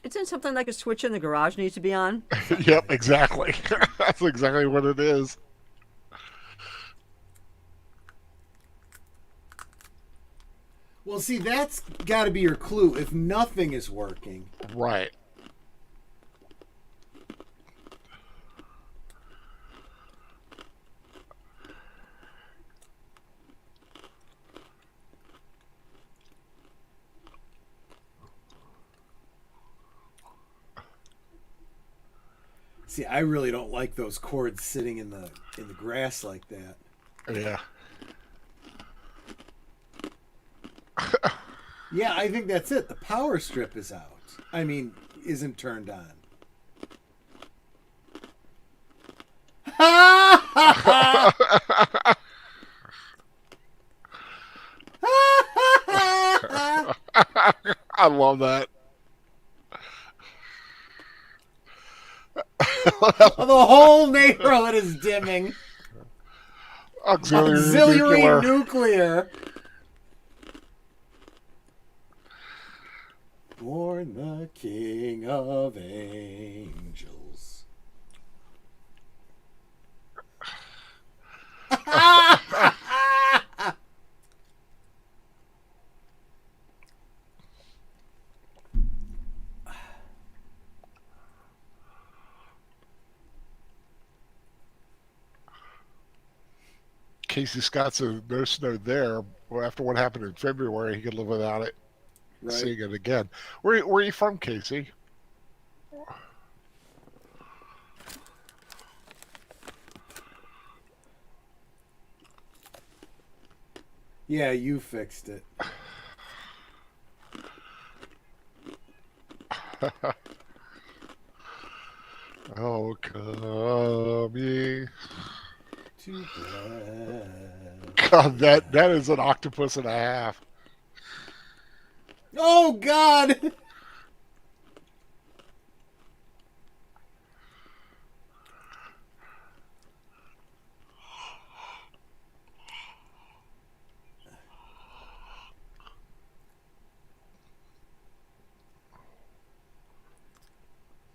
Isn't something like a switch in the garage needs to be on? Yep, exactly. That's exactly what it is. Well, see, that's got to be your clue. If nothing is working, Right. see, I really don't like those cords sitting in the grass like that. Yeah. Yeah, I think that's it. The power strip is out. I mean, isn't turned on. I love that. The whole neighborhood is dimming. Auxiliary nuclear. Nuclear. Born the King of Angels. Casey Scott said no snow there. Well, after what happened in February, he could live without it. Right. Seeing it again. Where are you from, Casey? Yeah, you fixed it. Oh, come ye. Too bad. God, that is an octopus and a half. Oh, God!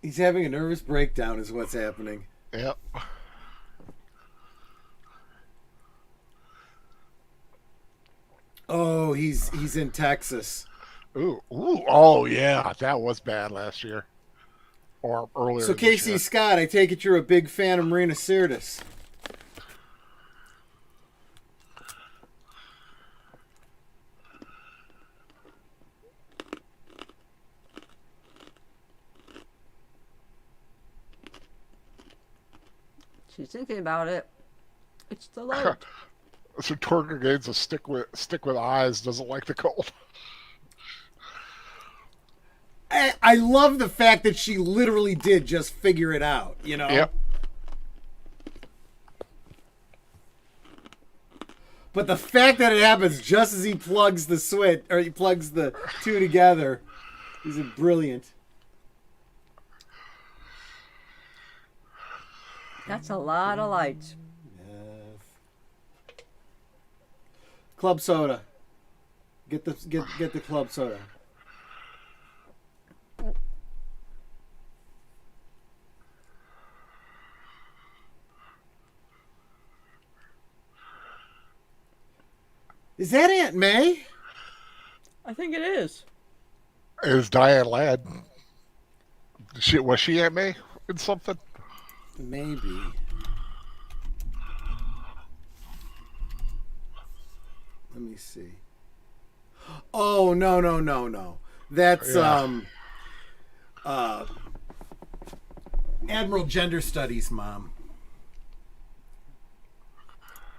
He's having a nervous breakdown is what's happening. Yep. Oh, he's in Texas. Ooh, oh yeah, that was bad last year. Or earlier So this Casey year. Scott, I take it you're a big fan of Marina Sirtis. She's thinking about it. It's the light. So Torger gains a stick with eyes, doesn't like the cold. I love the fact that she literally did just figure it out, you know? Yep. But the fact that it happens just as he plugs the switch, or he plugs the two together, is brilliant. That's a lot of lights. Club soda. Get the club soda. Is that Aunt May? I think it is. It was Diane Ladd. Was she Aunt May in something? Maybe. Let me see. Oh, no. That's Admiral Gender Studies mom.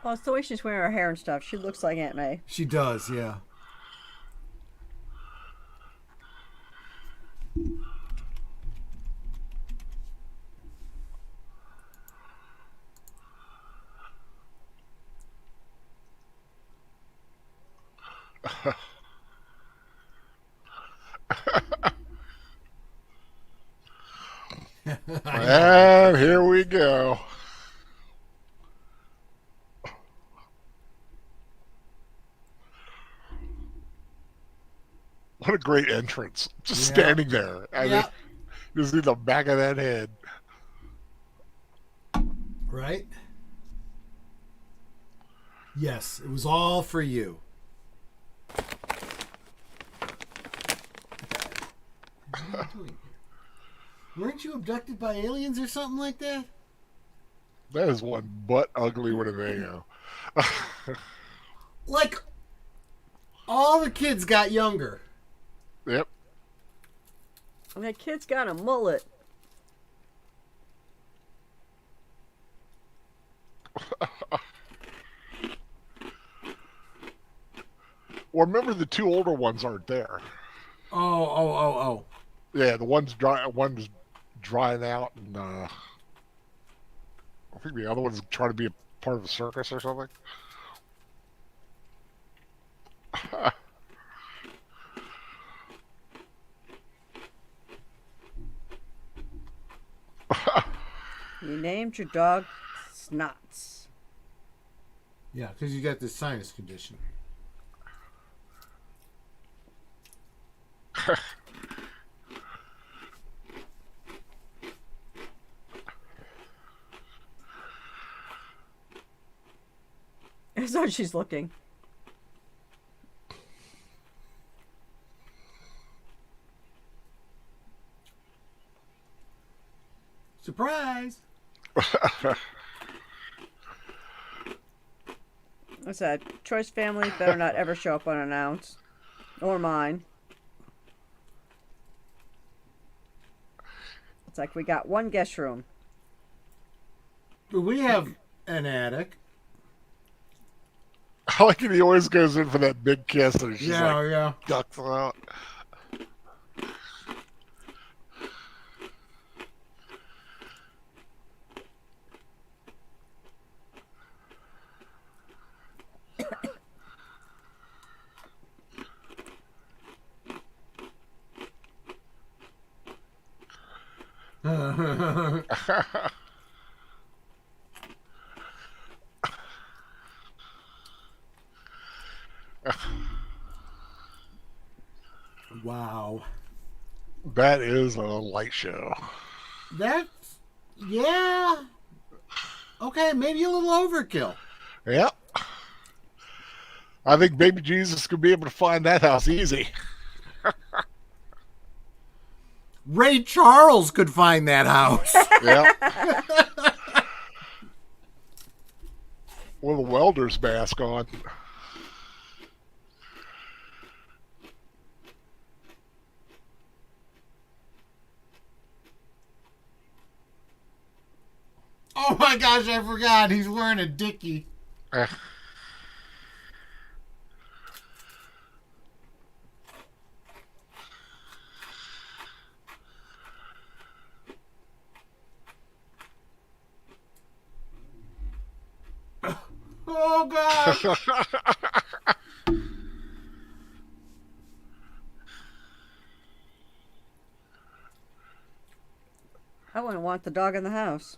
Well, it's the way she's wearing her hair and stuff. She looks like Aunt May. She does, yeah. And here we go. What a great entrance. Just Yeah. standing there. I mean, Yeah. you see the back of that head. Right? Yes, it was all for you. What are you doing here? Weren't you abducted by aliens or something like that? That is one butt ugly Winnebago. Like, all the kids got younger. Yep. And that kid's got a mullet. Well, remember the two older ones aren't there. Oh. Yeah, the one's drying out, and I think the other one's trying to be a part of a circus or something. You named your dog Snots. Yeah, because you got this sinus condition. That's how she's looking. Surprise! What's that? Choice family better not ever show up unannounced. Or mine. It's like we got one guest room. But we have an attic. I like it. He always goes in for that big kiss, and she's like Yeah. ducks out. Wow. That is a light show. That's, yeah. Okay, maybe a little overkill. Yep. I think baby Jesus could be able to find that house easy. Ray Charles could find that house. Yep. With a welder's mask on. Oh my gosh, I forgot. He's wearing a dickie. Eh. Oh gosh. I wouldn't want the dog in the house.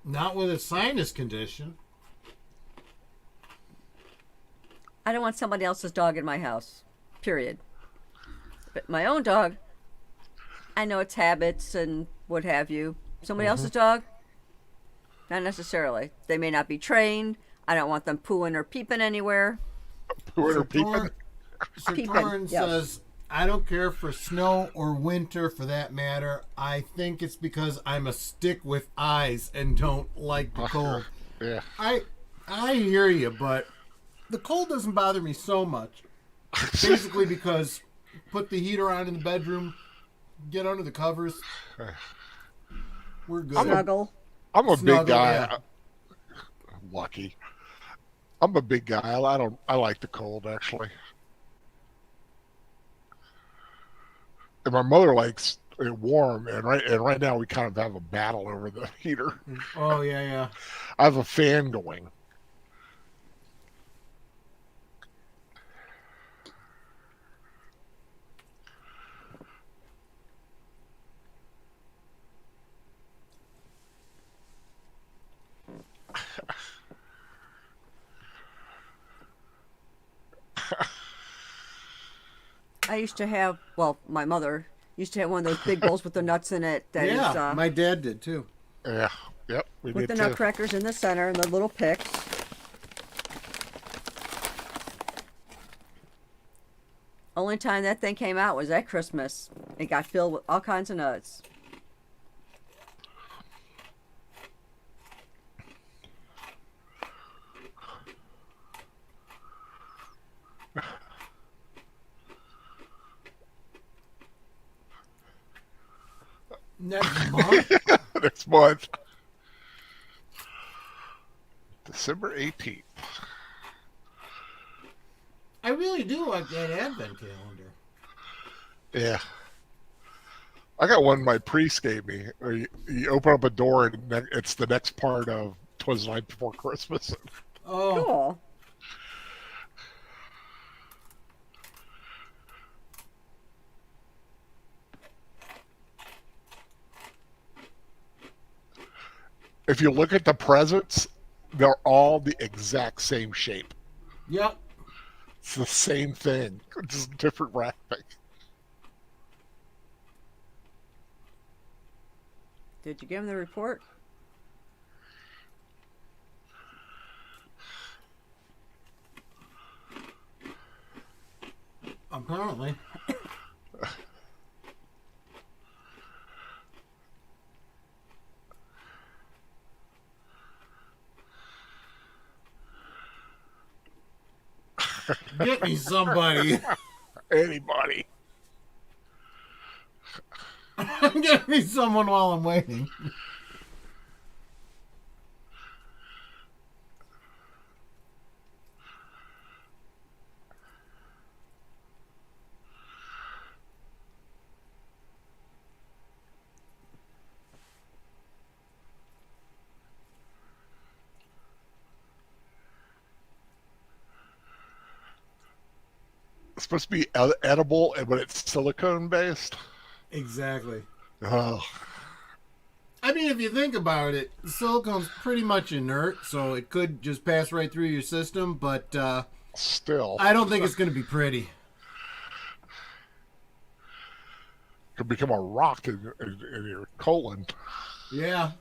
Not with a sinus condition. I don't want somebody else's dog in my house. Period. But my own dog, I know its habits and what have you. Somebody else's dog, not necessarily. They may not be trained. I don't want them pooing or peeping anywhere. Who are peeping? So Peeping, Torrin yes. says, I don't care for snow or winter for that matter. I think it's because I'm a stick with eyes and don't like the cold. Yeah. I hear you, but the cold doesn't bother me so much. Basically because put the heater on in the bedroom, get under the covers. We're good. Snuggle. I'm a Snuggle, big guy. yeah. Lucky. I'm a big guy. I like the cold actually. And my mother likes it warm, and right now we kind of have a battle over the heater. Oh, yeah. I have a fan going. I used to have, well, my mother used to have one of those big bowls with the nuts in it. That Yeah, is, my dad did too. Yeah. Yep. We with did the too. nutcrackers in the center and the little picks. Only time that thing came out was at Christmas. It got filled with all kinds of nuts. Next month? Next month. December 18th. I really do like that advent calendar. Yeah. I got one my priest gave me. Where you open up a door and it's the next part of 'Twas the Night Before Christmas. Oh, Cool. If you look at the presents, they're all the exact same shape. yep. It's the same thing, just different wrapping. Did you give him the report? Apparently. Get me somebody. Anybody. Get me someone while I'm waiting. It's supposed to be edible, but it's silicone based. Exactly. Oh, I mean, if you think about it, silicone's pretty much inert, so it could just pass right through your system, but still. I don't think it's going to be pretty. Could become a rock in your colon. Yeah.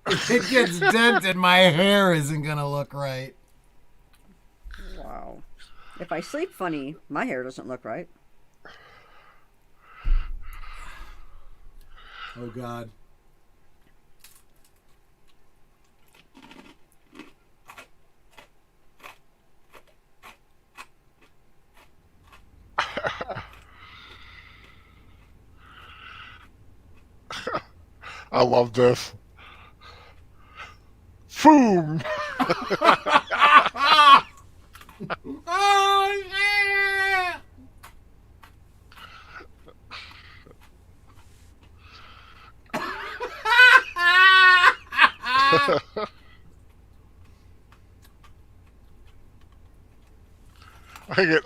If it gets dented, my hair isn't going to look right. Wow. If I sleep funny, my hair doesn't look right. Oh, God. I love this. Foom! Oh, yeah!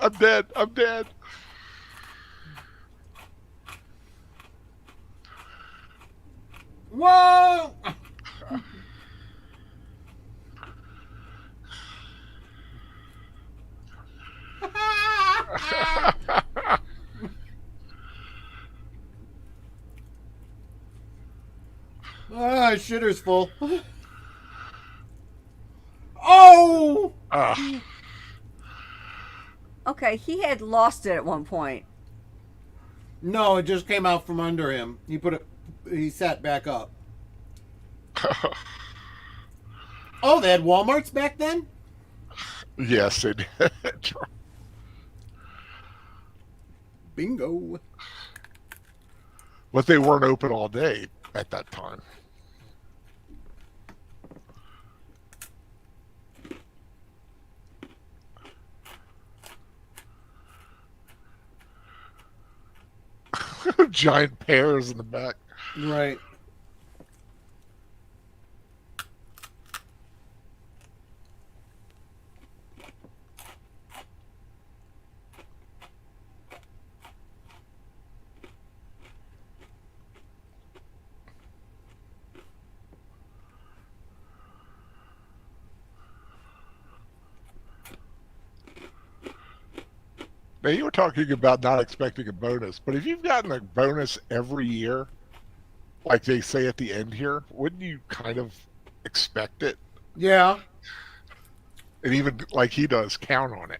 I'm dead. I'm dead. Whoa! Ah, shitter's full. Oh! Ah, Okay, he had lost it at one point. No, it just came out from under him. He put it. He sat back up. Oh, they had Walmarts back then? yes, they did. Bingo. But they weren't open all day at that time. Giant pears in the back. Right. Now, you were talking about not expecting a bonus, but if you've gotten a bonus every year, like they say at the end here, wouldn't you kind of expect it? Yeah. And even like he does, count on it.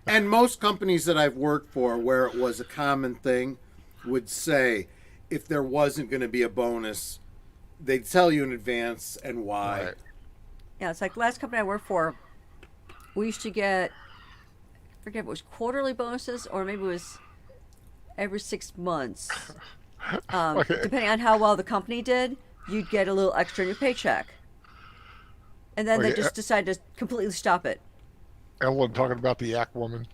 And most companies that I've worked for where it was a common thing would say if there wasn't going to be a bonus, they'd tell you in advance and why. Right. Yeah, it's like last company I worked for, we used to get, I forget if it was quarterly bonuses or maybe it was every 6 months. Okay. Depending on how well the company did, you'd get a little extra in your paycheck. And then they Okay, just decided to completely stop it. Evelyn talking about the yak woman.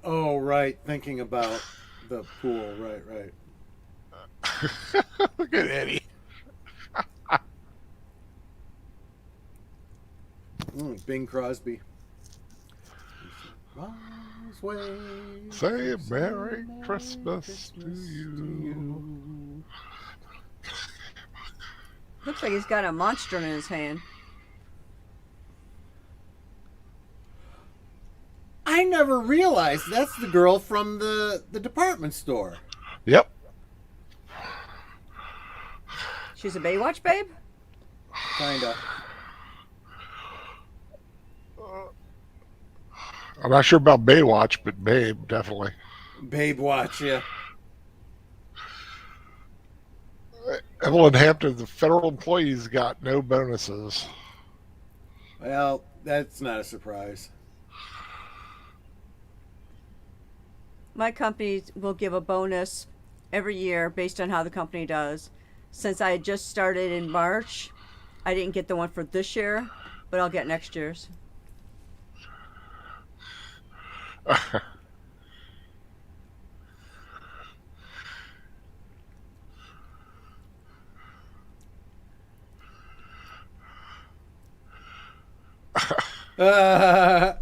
Oh, right. Thinking about the pool. Right, right. Look at Eddie. Bing Crosby. Say Merry Christmas to you. Looks like he's got a monster in his hand. I never realized that's the girl from the department store. Yep. She's a Baywatch babe? Kinda. I'm not sure about Baywatch, but Babe, definitely. Babe watch, yeah. Evelyn Hampton, the federal employees got no bonuses. Well, that's not a surprise. My company will give a bonus every year based on how the company does. Since I had just started in March, I didn't get the one for this year, but I'll get next year's. I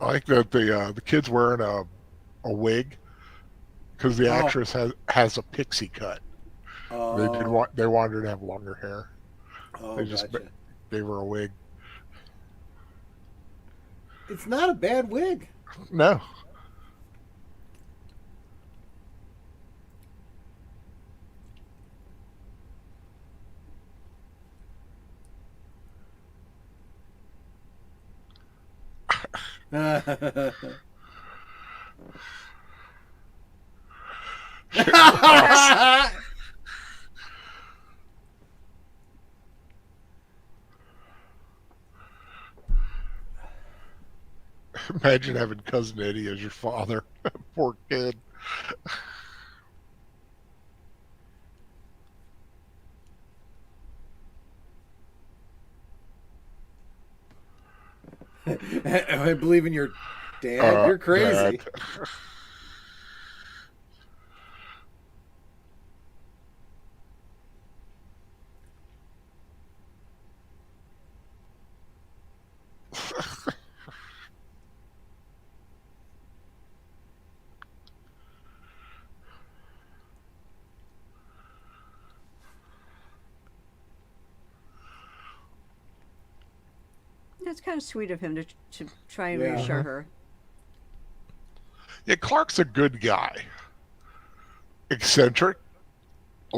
like that the kid's wearing a wig because the Oh. actress has a pixie cut. Oh, They wanted her to have longer hair. oh, They just gotcha. gave her a wig. It's not a bad wig. No. Imagine having cousin Eddie as your father. Poor kid. I believe in your dad. You're crazy. Dad. That's kind of sweet of him to try and Yeah. reassure her. Yeah, Clark's a good guy. Eccentric, a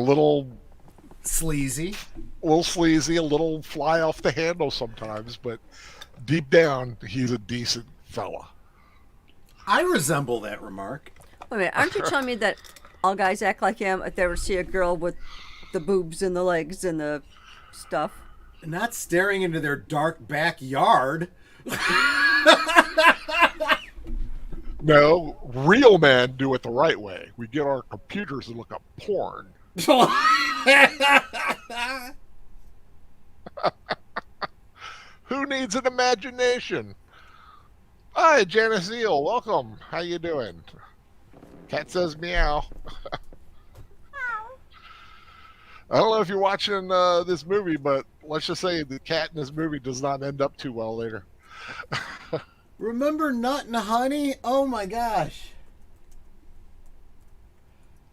Sleazy. little sleazy, a little fly off the handle sometimes, but deep down, he's a decent fella. I resemble that remark. Wait a minute, aren't you telling me that all guys act like him if they ever see a girl with the boobs and the legs and the stuff? Not staring into their dark backyard. No, real men do it the right way. We get our computers and look up porn. Who needs an imagination? Hi, Janice Eel. Welcome. How you doing? Cat says meow. I don't know if you're watching this movie, but let's just say the cat in this movie does not end up too well later. Remember Nut and Honey? Oh my gosh.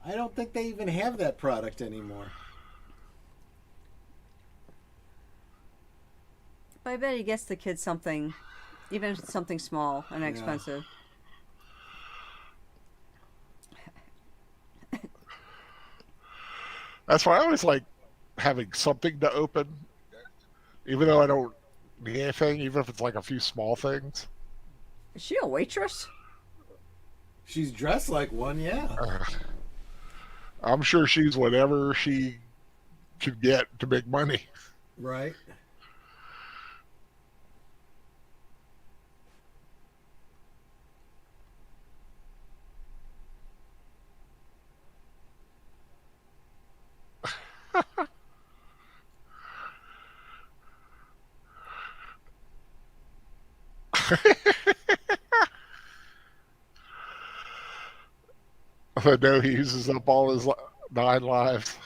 I don't think they even have that product anymore. But I bet he gets the kids something, even if it's something small and inexpensive. That's why I always like having something to open, even though I don't need anything, even if it's like a few small things. Is she a waitress? She's dressed like one, yeah. I'm sure she's whatever she could get to make money. Right. I know he uses up all his 9 lives.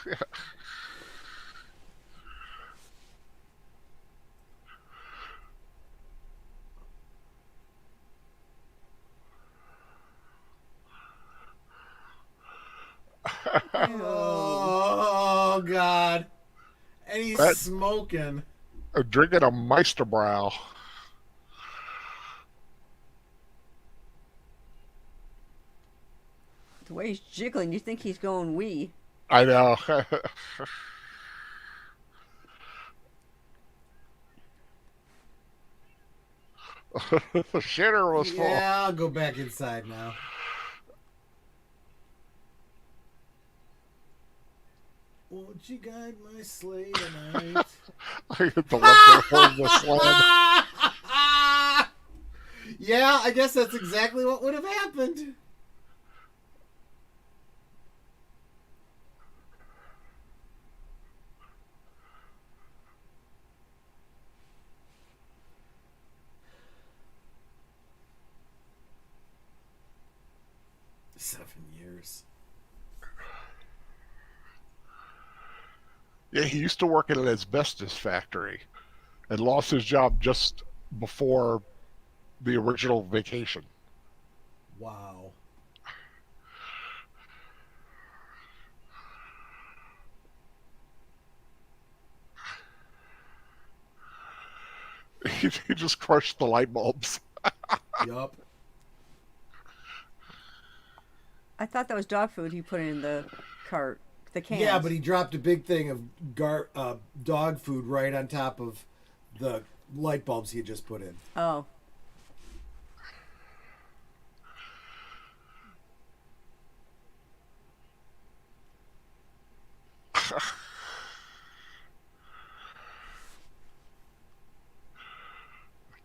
Oh God. And he's That- smoking. Drinking a Meisterbrow. The way he's jiggling, you think he's going wee. I know. The shitter was full. Yeah, I'll go back inside now. Won't you guide my sleigh tonight? I get the one that holds the sled. Yeah, I guess that's exactly what would have happened. $7 years. Yeah, he used to work at an asbestos factory and lost his job just before the original vacation. Wow. He just crushed the light bulbs. Yup. I thought that was dog food he put in the cart, the cans. Yeah, but he dropped a big thing of dog food right on top of the light bulbs he had just put in. Oh.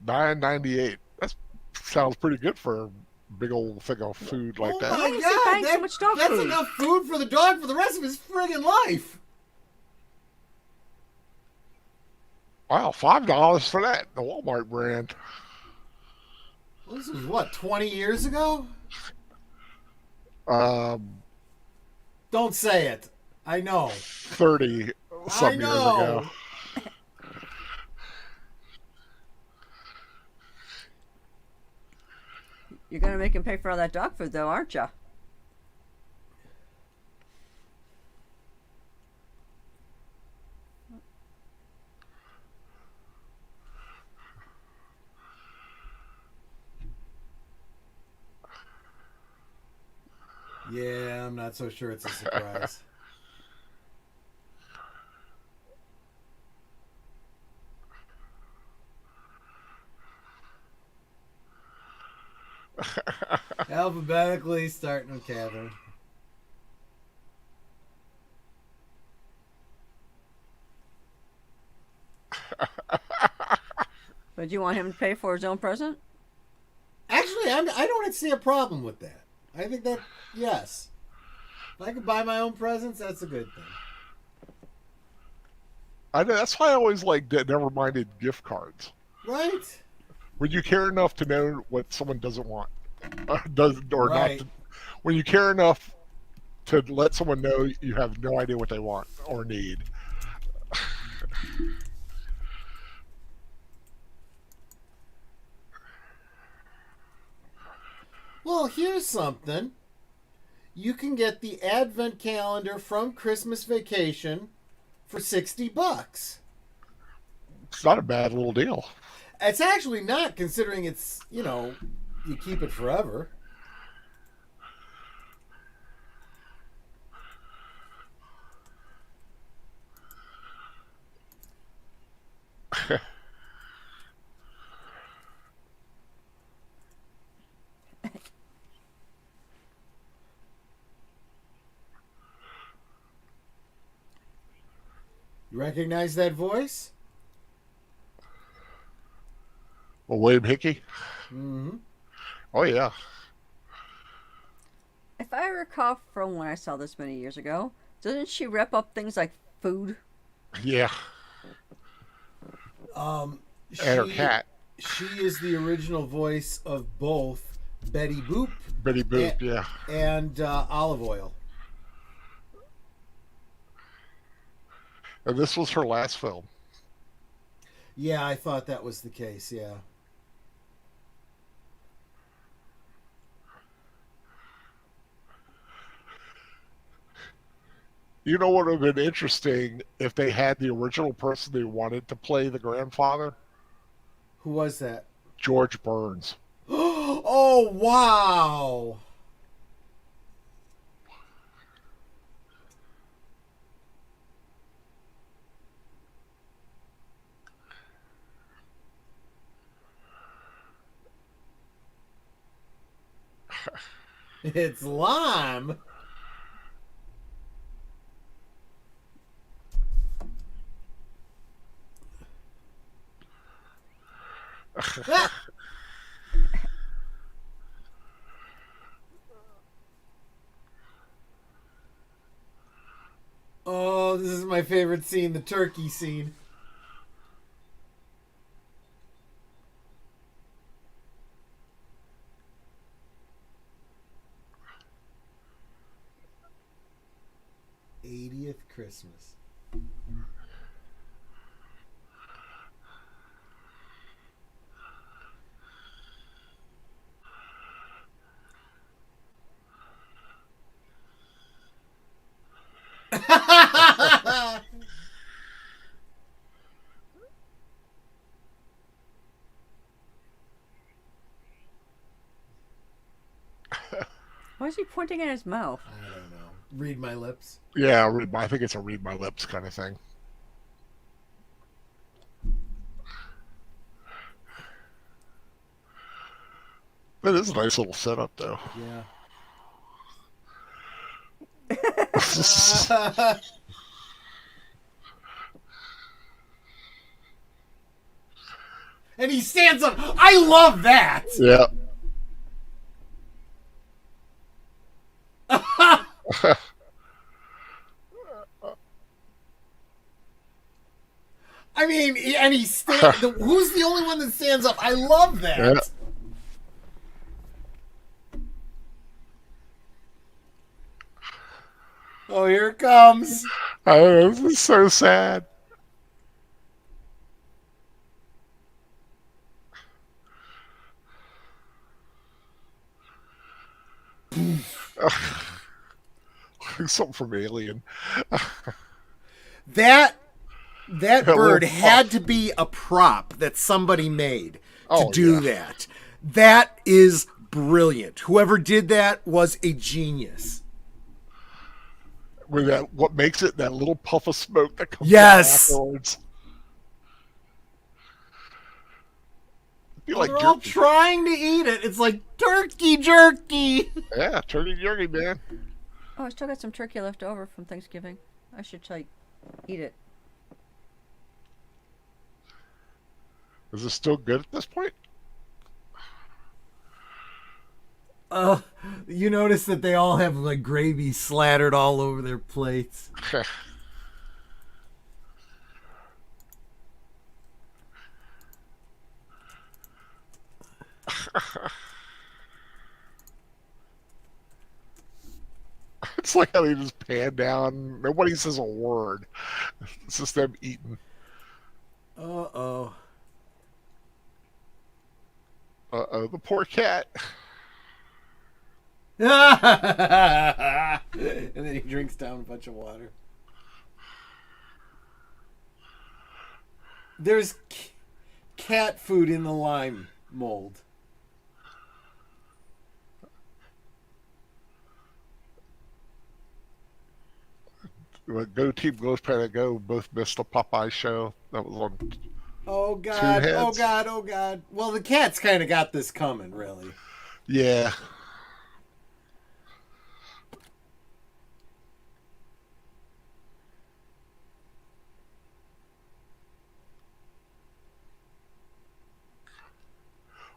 $9.98. That sounds pretty good for a big old thing of food like that. Why is he buying so much dog that's food? enough food for the dog for the rest of his friggin' life. Wow, $5 for that, the Walmart brand. Well, this was what, 20 years ago? Don't say it. I know. 30 some I years know. ago. You're gonna make him pay for all that dog food, though, aren't you? Yeah, I'm not so sure it's a surprise. Alphabetically, starting with Catherine. But do you want him to pay for his own present? Actually, I don't see a problem with that. I think that, yes. If I could buy my own presents, that's a good thing. That's why I always like never minded gift cards. Right? When you care enough to know what someone doesn't want, does or Right. not. When you care enough to let someone know you have no idea what they want or need. Well, here's something. You can get the Advent calendar from Christmas Vacation for $60. It's not a bad little deal. It's actually not, considering it's, you keep it forever. You recognize that voice? Well, William Hickey? Mm-hmm. Oh, yeah. If I recall from when I saw this many years ago, doesn't she rep up things like food? Yeah. And And her cat. She is the original voice of both Betty Boop Betty Boop, yeah. and Olive Oil. And this was her last film. Yeah, I thought that was the case, yeah. You know what would have been interesting if they had the original person they wanted to play the grandfather? Who was that? George Burns. Oh, wow! It's lime. Oh, this is my favorite scene, the turkey scene. '80th Christmas. Why is he pointing at his mouth? I don't know. Read my lips. Yeah, I think it's a read my lips kind of thing. It is a nice little setup, though. Yeah. And he stands up. I love that. Yeah. I mean, and he who's the only one that stands up? I love that. Yeah. Oh, here it comes. This is so sad. Something from Alien. That bird little had to be a prop that somebody made to Oh, do yeah. that. That is brilliant. Whoever did that was a genius. With that, what makes it that little puff of smoke that comes out Yes. afterwards. I feel like They're all jerky. trying to eat it. It's like turkey jerky. Yeah, turkey jerky, man. Oh, I still got some turkey left over from Thanksgiving. I should eat it. Is it still good at this point? You notice that they all have like gravy slattered all over their plates. It's like how they just pan down. Nobody says a word. It's just them eating. Uh-oh. Uh-oh, the poor cat. And then he drinks down a bunch of water. There's cat food in the lime mold. Go Team Ghost Planet Go both missed the Popeye show. That was on. Oh God! Two Oh heads. God! Oh God! Well, the cat's kind of got this coming, really. Yeah.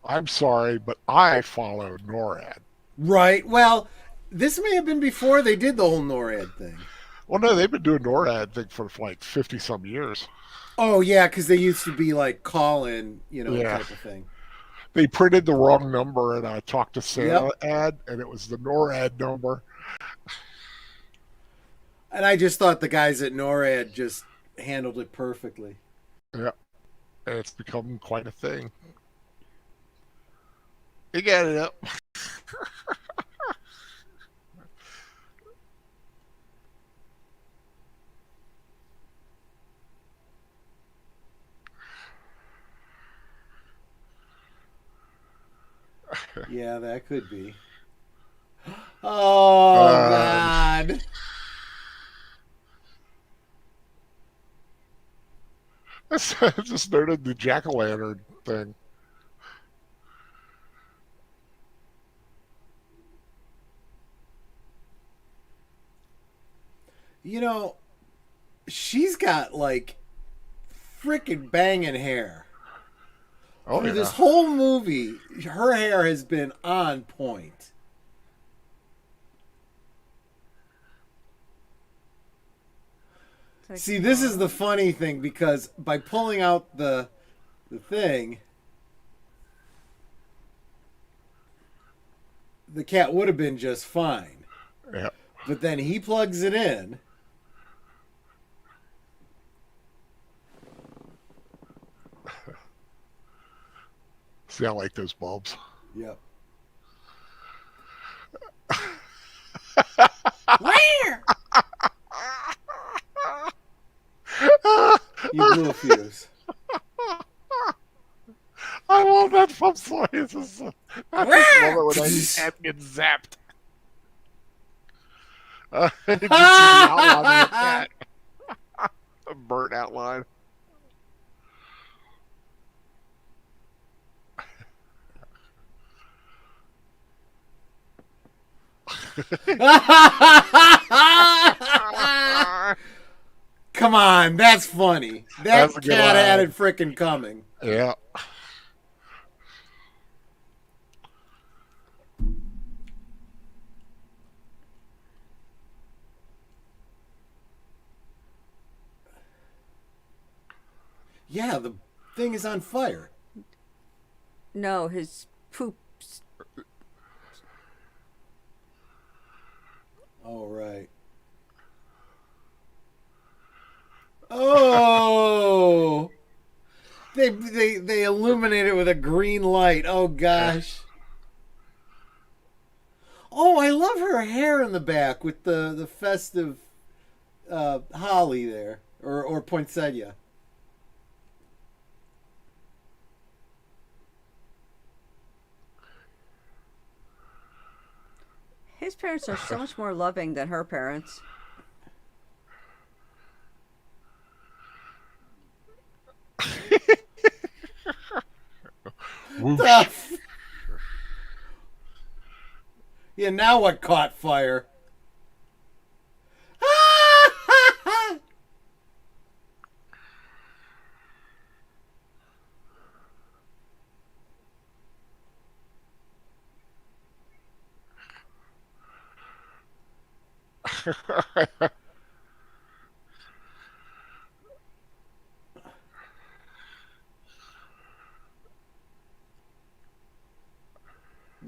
I'm sorry, but I follow NORAD. Right. Well, this may have been before they did the whole NORAD thing. Well, no, they've been doing NORAD thing for like 50 some years. Oh yeah, because they used to be like call-in, Yeah. type of thing. They printed the wrong number, and I talked to Sarah ad, and it was the NORAD number. And I just thought the guys at NORAD just handled it perfectly. Yeah. And it's become quite a thing. You get it up. Yeah, that could be. Oh God! I just noted the jack-o'-lantern thing. She's got like freaking banging hair. Oh, For yeah. this whole movie, her hair has been on point. See, this is the funny thing because by pulling out the thing, the cat would have been just fine. Yeah. But then he plugs it in. See, I like those bulbs. Yep. You blew a fuse. I love that pump noise. I just love it when I get zapped. You can see the outline of the cat. A burnt outline. Come on, that's funny. That That's a good cat line. had it frickin' coming. Yeah. Yeah, the thing is on fire. No, his poops. Oh, right. Oh! They illuminate it with a green light. Oh, gosh. Oh, I love her hair in the back with the festive holly there. Or poinsettia. His parents are so much more loving than her parents. Whoosh. Yeah, now what caught fire?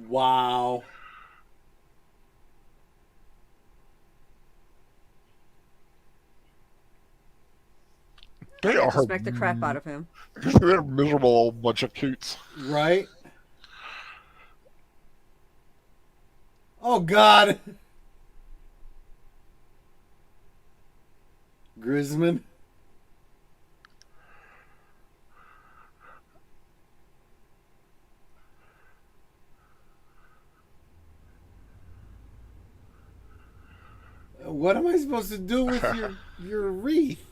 Wow. I They think I are just smacked the crap out of him. they're miserable old bunch of coots. Right? Oh, God. Grisman. What am I supposed to do with your wreath?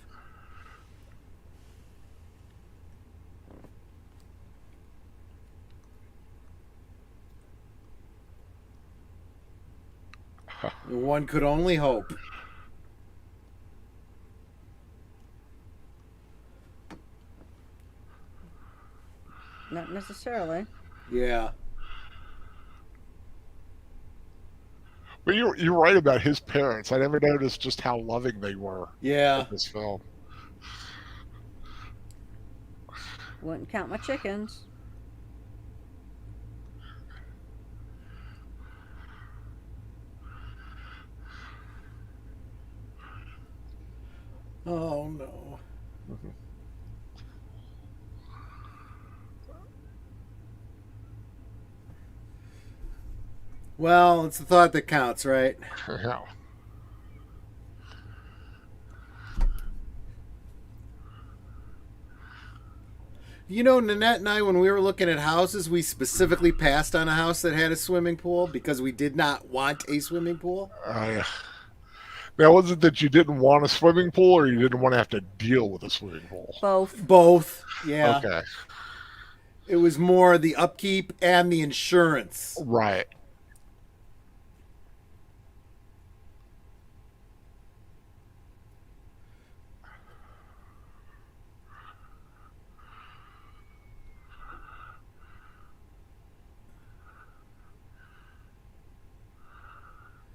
One could only hope. Not necessarily. Yeah. But you're right about his parents. I never noticed just how loving they were in Yeah. this film. Wouldn't count my chickens. Oh, no. Well, it's the thought that counts, right? Yeah. You know, Nanette and I, when we were looking at houses, we specifically passed on a house that had a swimming pool because we did not want a swimming pool. Now, was it that you didn't want a swimming pool, or you didn't want to have to deal with a swimming pool? Both. Both. Yeah. Okay. It was more the upkeep and the insurance. Right.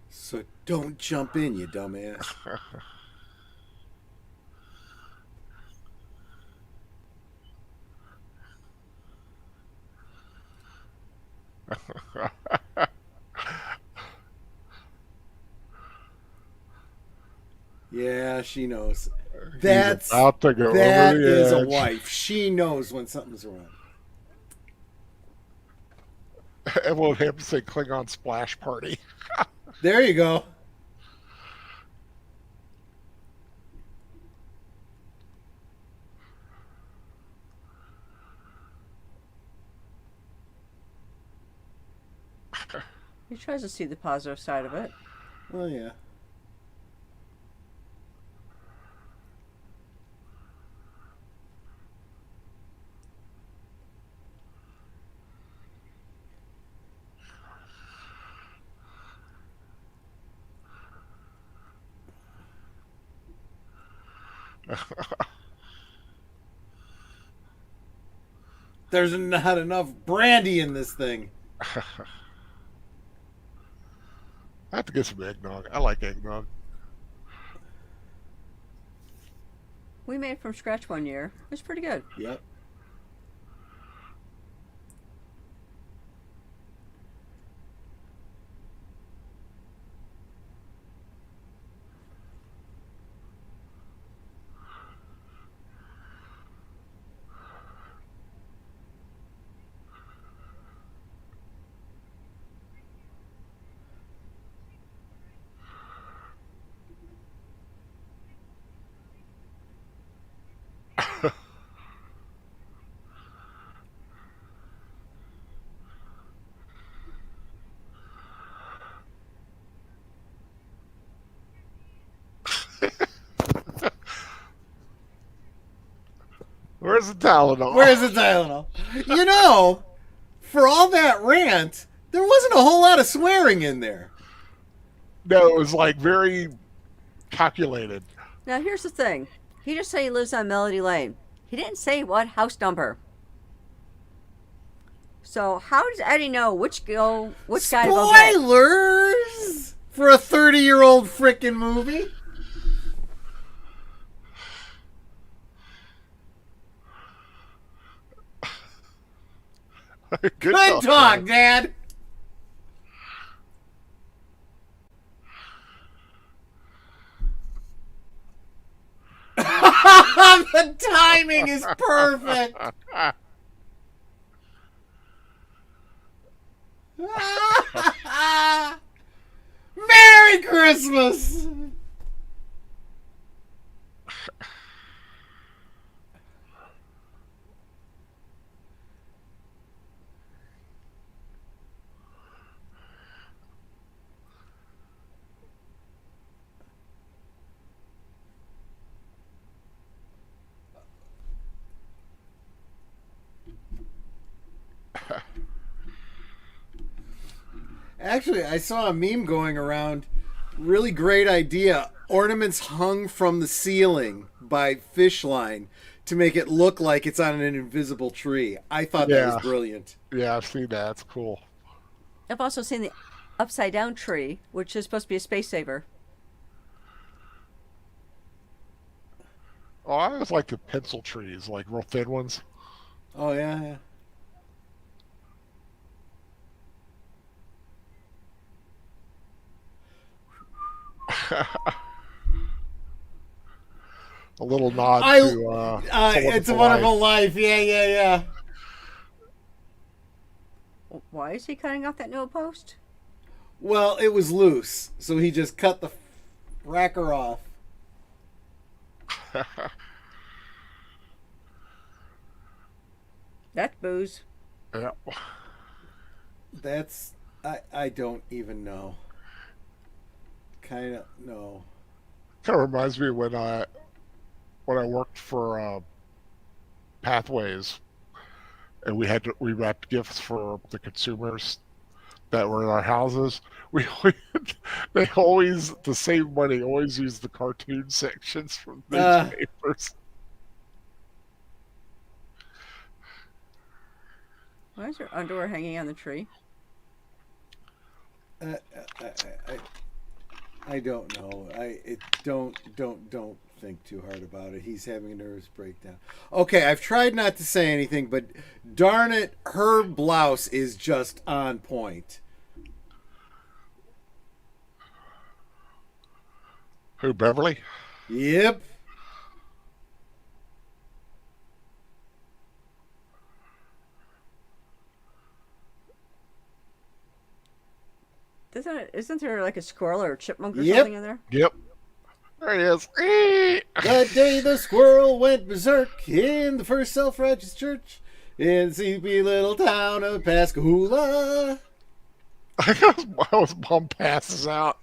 So don't jump in, you dumbass. Yeah, she knows. He's about to go that over the is a edge. wife. She knows when something's wrong. And we'll have to say Klingon splash party. There you go. He tries to see the positive side of it. Well, yeah. There's not enough brandy in this thing. I have to get some eggnog. I like eggnog. We made it from scratch one year. It was pretty good. Yep. Where's the Tylenol? Where's the Tylenol? You know, for all that rant, there wasn't a whole lot of swearing in there. No, it was like very calculated. Now here's the thing. He just said he lives on Melody Lane. He didn't say what house number. So how does Eddie know which guy to go get? Spoilers for a 30-year-old frickin' movie. Good talk, Dad. The timing is perfect. Merry Christmas. Actually, I saw a meme going around. Really great idea. Ornaments hung from the ceiling by fish line to make it look like it's on an invisible tree. I thought that was brilliant. Yeah, I've seen that. It's cool. I've also seen the upside down tree, which is supposed to be a space saver. Oh, I always like the pencil trees, like real thin ones. Oh, yeah. A little nod to It's a Wonderful Life. Yeah. Why is he cutting off that no post? Well, it was loose, so he just cut the racker off. That's booze. Yeah. That's I don't even know. Kind of no. Kind of reminds me when I worked for Pathways, and we wrapped gifts for the consumers that were in our houses. They always, to save money, always use the cartoon sections from newspapers. Why is your underwear hanging on the tree? I don't know. Don't think too hard about it. He's having a nervous breakdown. Okay, I've tried not to say anything, but darn it, her blouse is just on point. Who, Beverly? Yep. Isn't there like a squirrel or a chipmunk or Yep. something in there? Yep. There he is. That day the squirrel went berserk in the first self-righteous church in the sleepy little town of Pascagoula. I was mom passes out.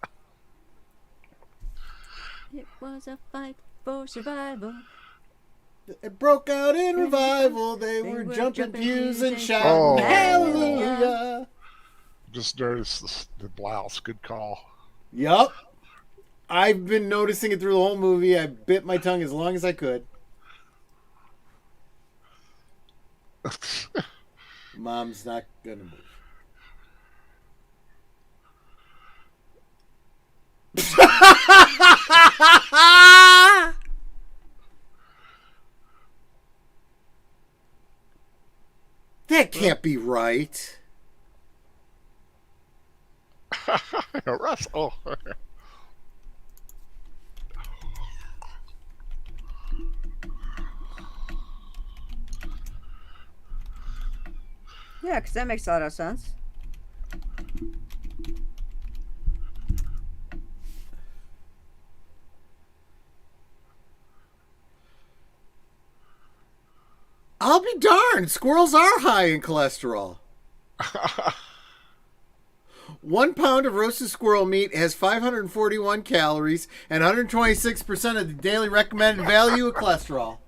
It was a fight for survival. It broke out in revival. They were jumping pews and shouting hallelujah. Just noticed the blouse. Good call. Yup. I've been noticing it through the whole movie. I bit my tongue as long as I could. Mom's not gonna move. That can't be right. Russ. Oh. Yeah, because that makes a lot of sense. I'll be darned. Squirrels are high in cholesterol. 1 pound of roasted squirrel meat has 541 calories and 126% of the daily recommended value of cholesterol.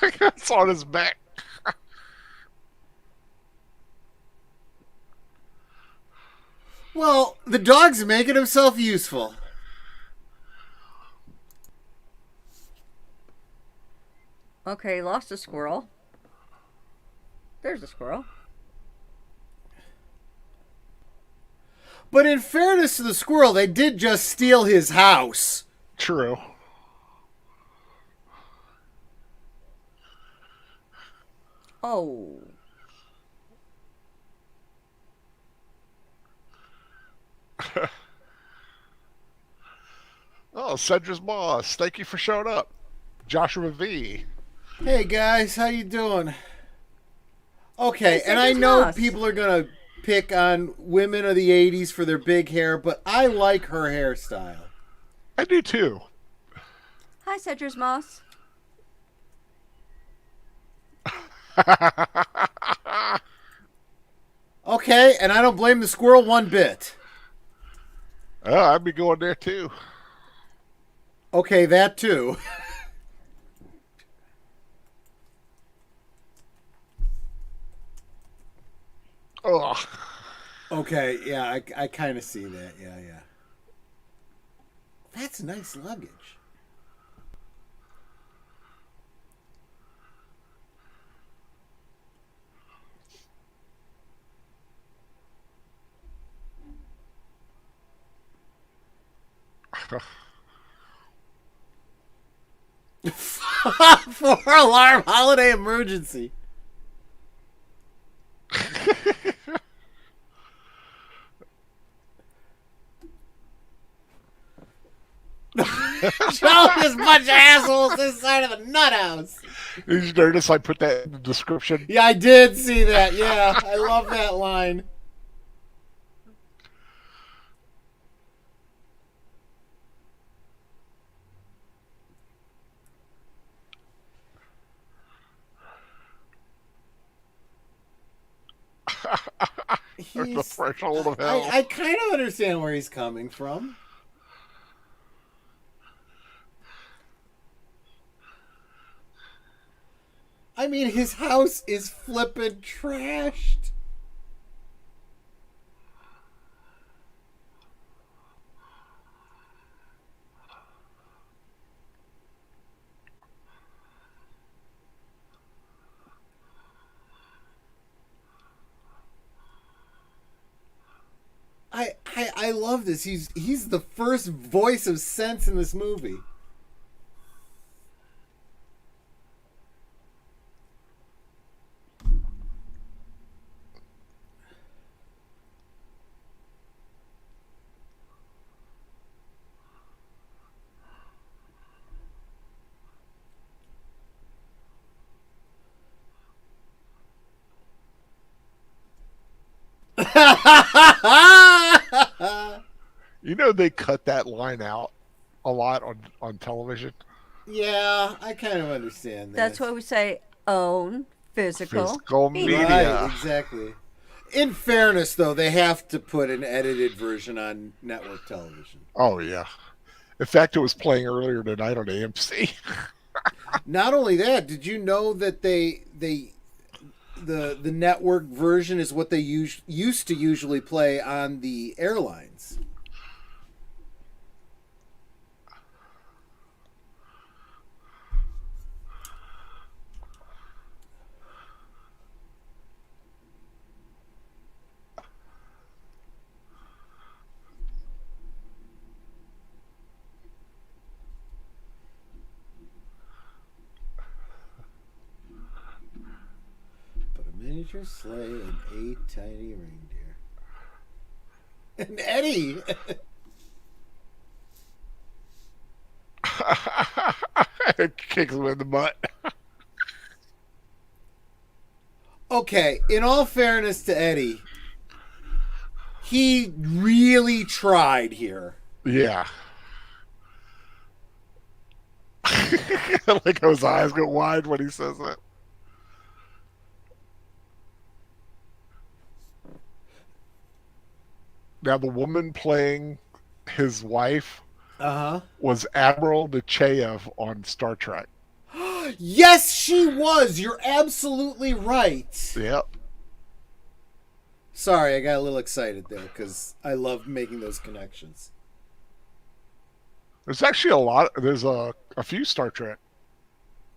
It's on his back. Well, the dog's making himself useful. Okay, lost a squirrel. There's a squirrel. But in fairness to the squirrel, they did just steal his house. True. Oh. Oh, Cedra's boss. Thank you for showing up. Joshua V. Hey guys, how you doing? Okay, Hey, and I Cedra's know boss. people are gonna pick on women of the '80s for their big hair, but I like her hairstyle. I do too. Hi, Cedra's Moss. Okay, and I don't blame the squirrel one bit. Oh, I'd be going there too. Okay, that too. Ugh. Okay, yeah, I kind of see that. Yeah, yeah. That's nice luggage. Four-alarm holiday emergency. Show this bunch of assholes this side of the nut house. Did you notice I put that in the description? Yeah, I did see that. Yeah, I love that line. The threshold of hell. I kind of understand where he's coming from. I mean, his house is flippin' trashed. I love this. He's the first voice of sense in this movie. You know they cut that line out a lot on television. Yeah, I kind of understand that. That's why we say own physical, Physical media. media. Right, exactly. In fairness, though, they have to put an edited version on network television. Oh yeah. In fact, it was playing earlier tonight on AMC. Not only that, did you know that the network version is what they used to usually play on the airlines? But a miniature sleigh and 8 tiny reindeer. And Eddie! Kicks him in the butt. Okay, in all fairness to Eddie, he really tried here. Yeah. Like how his eyes go wide when he says that. Now the woman playing his wife Uh-huh. was Admiral Nechayev on Star Trek. Yes, she was. You're absolutely right. Yep. Sorry, I got a little excited there because I love making those connections. There's actually there's a few Star Trek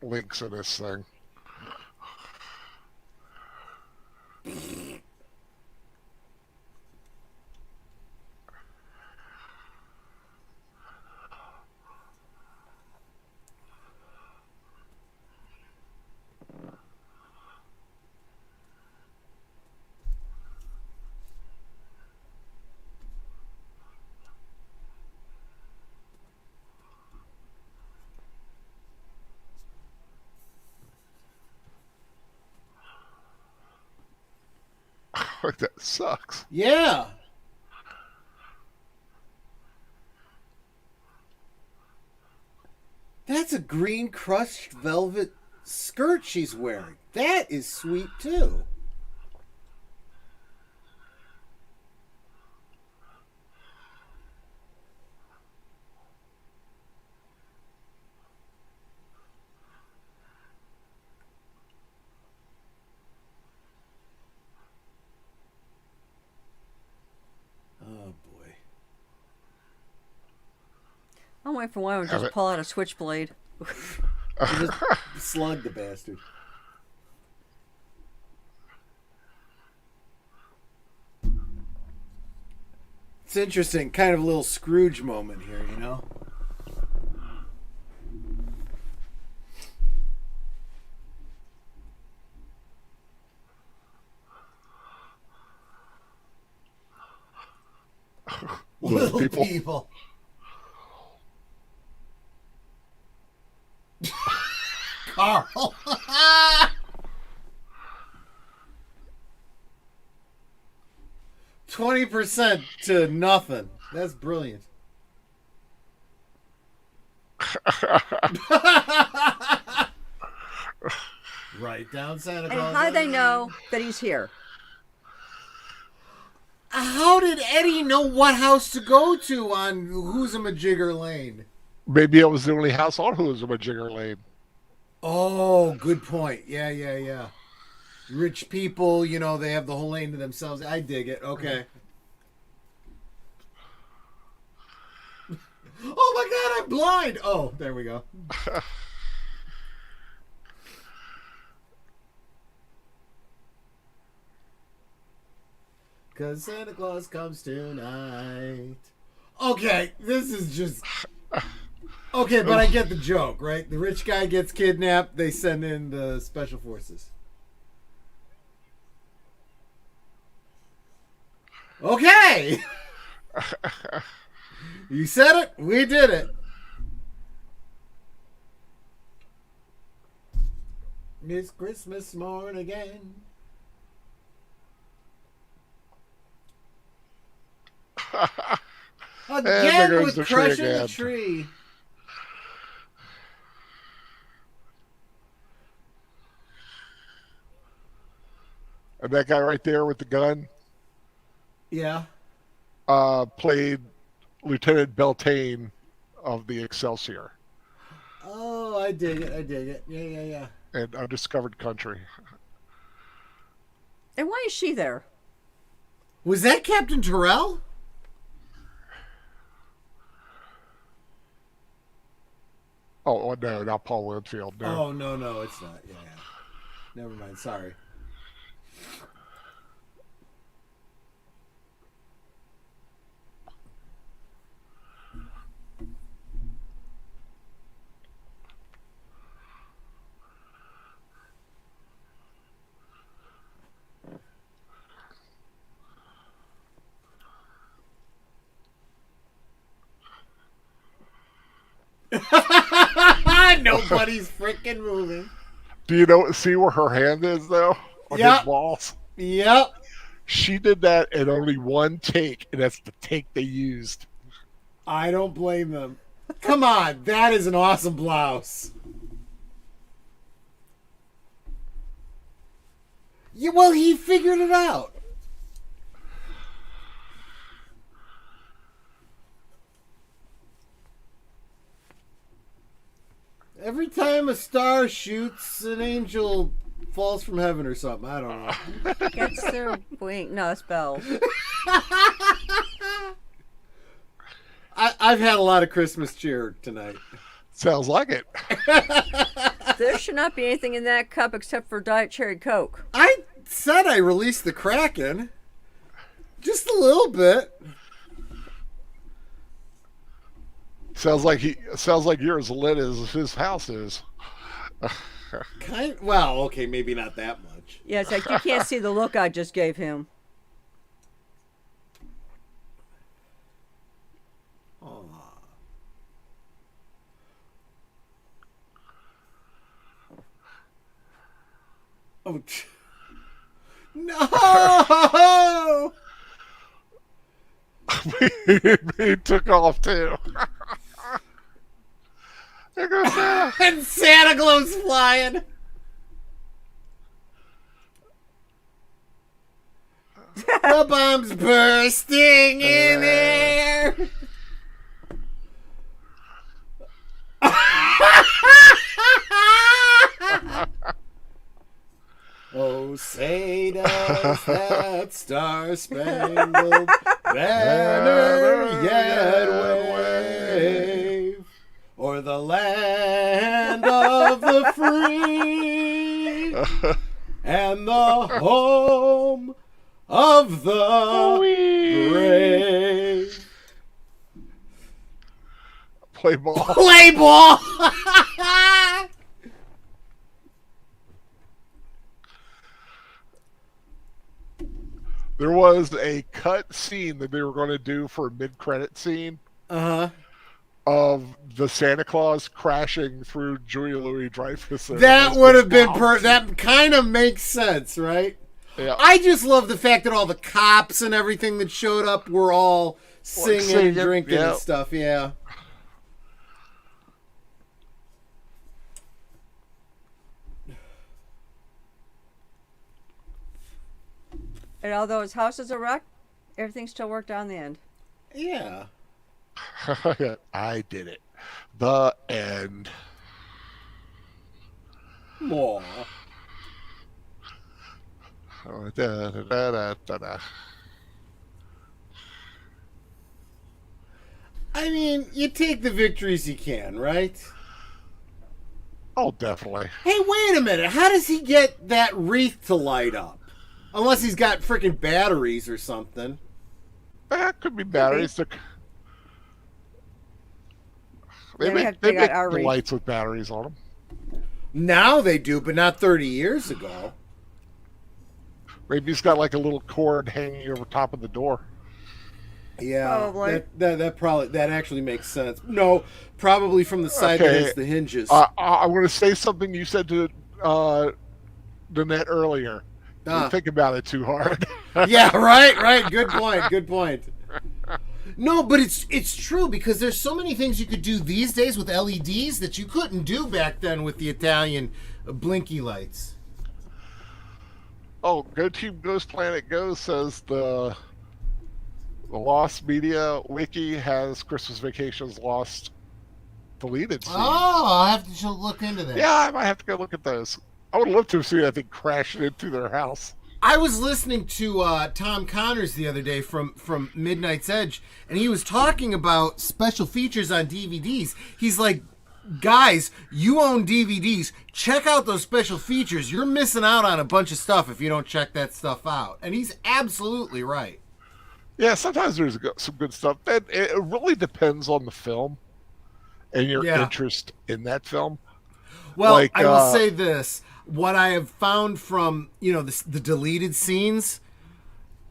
links in this thing. That sucks. Yeah. That's a green crushed velvet skirt she's wearing. That is sweet too. Oh boy. I'm waiting for one to just pull out a switchblade. Just slug the bastard. It's interesting, kind of a little Scrooge moment here, you know? Little people. Carl. 20% to nothing. That's brilliant. Write down Santa Claus. And how do they know that he's here? How did Eddie know what house to go to on Who's a Majigger Lane? Maybe it was the only house on Who's a Majigger Lane. Oh, good point. Yeah. Rich people, you know, they have the whole lane to themselves. I dig it. Okay. Oh my God, I'm blind. Oh, there we go. Cause Santa Claus comes tonight. Okay, this is just... Okay, but I get the joke, right? The rich guy gets kidnapped, they send in the special forces. Okay! You said it, we did it. It's Christmas morning again. Again with crushing the tree. And that guy right there with the gun, Yeah. played Lieutenant Beltane of the Excelsior. Oh, I dig it. Yeah. And Undiscovered Country. And why is she there? Was that Captain Terrell? Oh, no, not Paul Winfield. No. Oh, no, it's not. Yeah. Never mind. Sorry. Nobody's freaking moving. Do you see where her hand is, though? On his balls? Yep. She did that in only one take, and that's the take they used. I don't blame them. Come on, that is an awesome blouse. Yeah, well, he figured it out. Every every time a star shoots, an angel falls from heaven or something. I don't know. Gets their wing. No, it's bells. I've had a lot of Christmas cheer tonight. Sounds like it. There should not be anything in that cup except for Diet Cherry Coke. I said I released the Kraken. Just a little bit. Sounds like you're as lit as his house is. Well, okay, maybe not that much. Yeah, it's like you can't see the look I just gave him. Oh, no! He took off too. There goes Santa. And Santa Claus flying. The bomb's bursting in air. Oh, say does that star-spangled banner yet wave o'er the land of the free and the home of the brave. Play ball. Play ball! There was a cut scene that they were going to do for a mid-credit scene of the Santa Claus crashing through Julia Louis-Dreyfus. That would have been that kind of makes sense, right? Yeah. I just love the fact that all the cops and everything that showed up were all singing and drinking and stuff. Yeah. And although his house is a wreck, everything still worked out in the end. Yeah. I did it. The end. More. I mean, you take the victories you can, right? Oh, definitely. Hey, wait a minute. How does he get that wreath to light up? Unless he's got freaking batteries or something. That could be batteries. They make got the lights with batteries on them. Now they do, but not 30 years ago. Maybe he's got like a little cord hanging over top of the door. Yeah, probably. that actually makes sense. No, probably from the side that has the hinges. I'm going to say something you said to Nanette earlier. Don't think about it too hard. Yeah, right. Good point. No, but it's true because there's so many things you could do these days with LEDs that you couldn't do back then with the Italian blinky lights. Oh, Go Team Ghost Planet Go says the Lost Media Wiki has Christmas Vacations Lost deleted scenes. Oh, I'll have to look into that. Yeah, I might have to go look at those. I would love to see that thing crashing into their house. I was listening to Tom Connors the other day from Midnight's Edge, and he was talking about special features on DVDs. He's like, guys, you own DVDs. Check out those special features. You're missing out on a bunch of stuff if you don't check that stuff out. And he's absolutely right. Yeah, sometimes there's some good stuff. It really depends on the film and your interest in that film. Well, I will say this. What I have found from, the deleted scenes,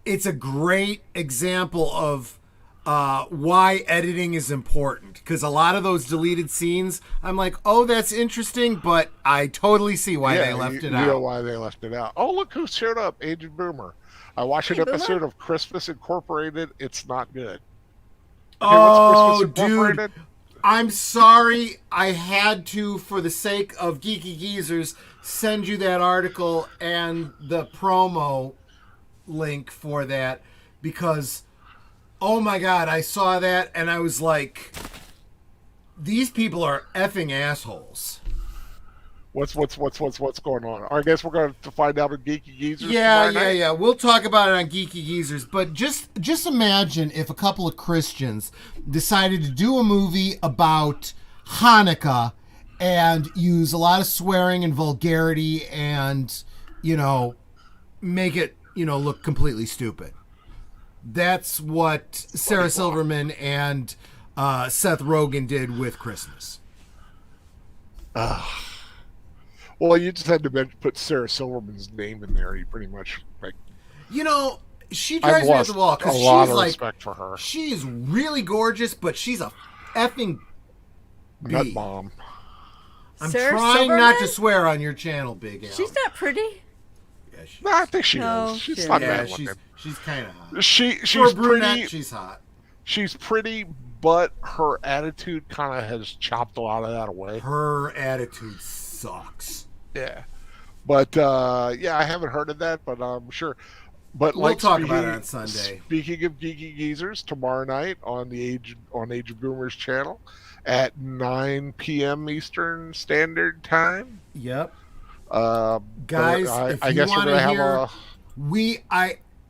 it's a great example of why editing is important. Because a lot of those deleted scenes, I'm like, oh, that's interesting, but I totally see why they left it out. You know why they left it out. Oh, look who showed up, Agent Boomer. I watched an episode of Christmas Incorporated. It's not good. Oh, dude. I'm sorry. I had to, for the sake of Geeky Geezers, send you that article and the promo link for that because, oh my God, I saw that and I was like, these people are effing assholes. What's going on? I guess we're going to find out in Geeky Geezers Yeah, tomorrow night. yeah. We'll talk about it on Geeky Geezers. But just imagine if a couple of Christians decided to do a movie about Hanukkah and use a lot of swearing and vulgarity and, make it, look completely stupid. That's what Sarah Silverman and Seth Rogen did with Christmas. Well, you just had to put Sarah Silverman's name in there. You pretty much She I've drives me up lost the wall a because lot she's of like, respect for her. she's really gorgeous, but she's a effing Nut bee. bomb. I'm Sarah trying not Silverman? to swear on your channel, Big Al. She's not pretty. Yeah, she, No, I think she No, is. She's she not is. bad she's looking. she's kind of hot. She's For a brunette, pretty. she's hot. She's pretty, but her attitude kind of has chopped a lot of that away. Her attitude sucks. Yeah, but I haven't heard of that, but I'm sure. But We'll like talk about it on Sunday. Speaking of Geeky Geezers, tomorrow night on the Age of Boomers channel at 9 p.m. Eastern Standard Time. Yep. Guys, I guess we're gonna have a.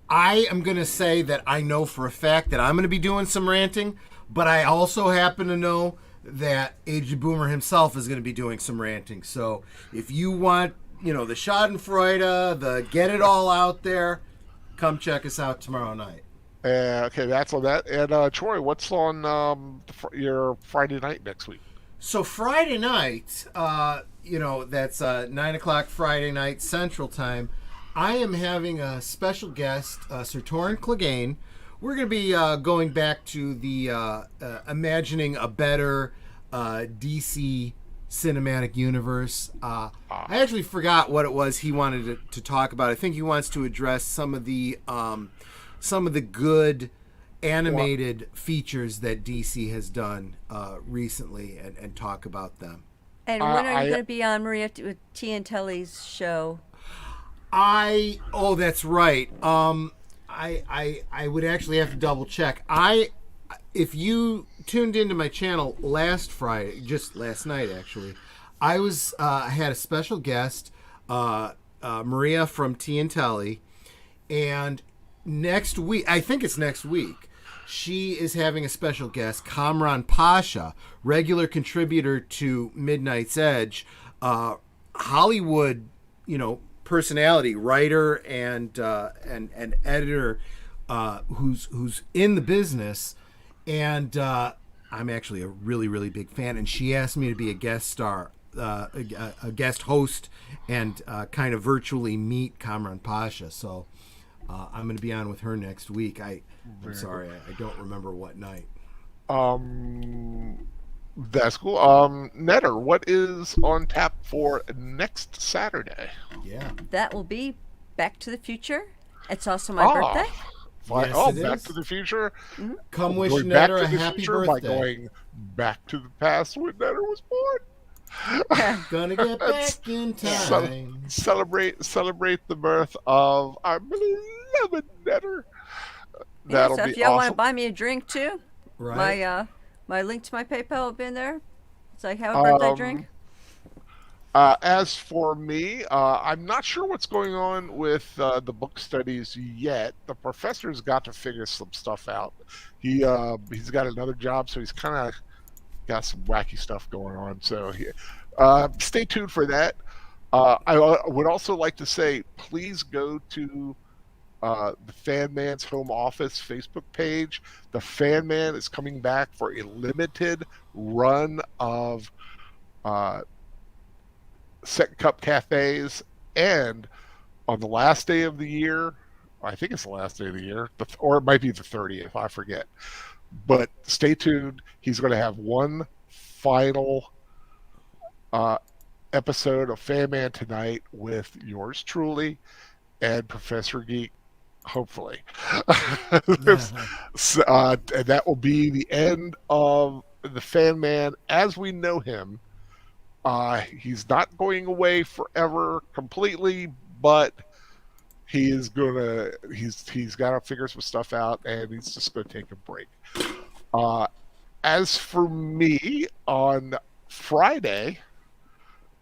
I am gonna say that I know for a fact that I'm gonna be doing some ranting, but I also happen to know that Aged Boomer himself is gonna be doing some ranting. So if you want, the Schadenfreude, the get it all out there, come check us out tomorrow night. Okay, that's on that. And Troy, what's on your Friday night next week? So Friday night, that's 9:00 Friday night Central Time. I am having a special guest, Sir Torrin Clegane. We're going to be going back to the imagining a better DC cinematic universe. I actually forgot what it was he wanted to talk about. I think he wants to address some of the good animated features that DC has done recently and talk about them. And when are you going to be on Maria with T and Telly's show? That's right. I would actually have to double check. If you tuned into my channel last Friday, just last night actually, I had a special guest, Maria from T and Telly, and next week, I think it's next week, she is having a special guest, Kamran Pasha, regular contributor to Midnight's Edge, Hollywood, personality, writer and editor, who's in the business, and I'm actually a really, really big fan. And she asked me to be a guest star, a guest host, and kind of virtually meet Kamran Pasha. So I'm going to be on with her next week. I'm sorry, I don't remember what night. That's cool. Netter, what is on tap for next Saturday? Yeah, That will be Back to the Future. It's also my birthday. Yes, it Back is. to the Future. Come wish Going back Netter to a the happy future by birthday. going back to the past when Netter was born. Gonna get back in time. Celebrate the birth of our beloved Netter. Yeah, That'll so be if y'all want awesome. to buy me a drink too, Right. my link to my PayPal will be in there. So I have a birthday drink. As for me, I'm not sure what's going on with the book studies yet. The professor's got to figure some stuff out. He's got another job, so he's kind of got some wacky stuff going on. So stay tuned for that. I would also like to say, please go to the Fan Man's Home Office Facebook page. The Fan Man is coming back for a limited run of Second Cup cafes, and on the last day of the year, I think it's the last day of the year, or it might be the 30th, I forget. But stay tuned. He's going to have one final episode of Fan Man Tonight with yours truly and Professor Geek, hopefully. So, and that will be the end of the Fan Man as we know him. He's not going away forever completely, but he's got to figure some stuff out, and he's just going to take a break. As for me, on Friday,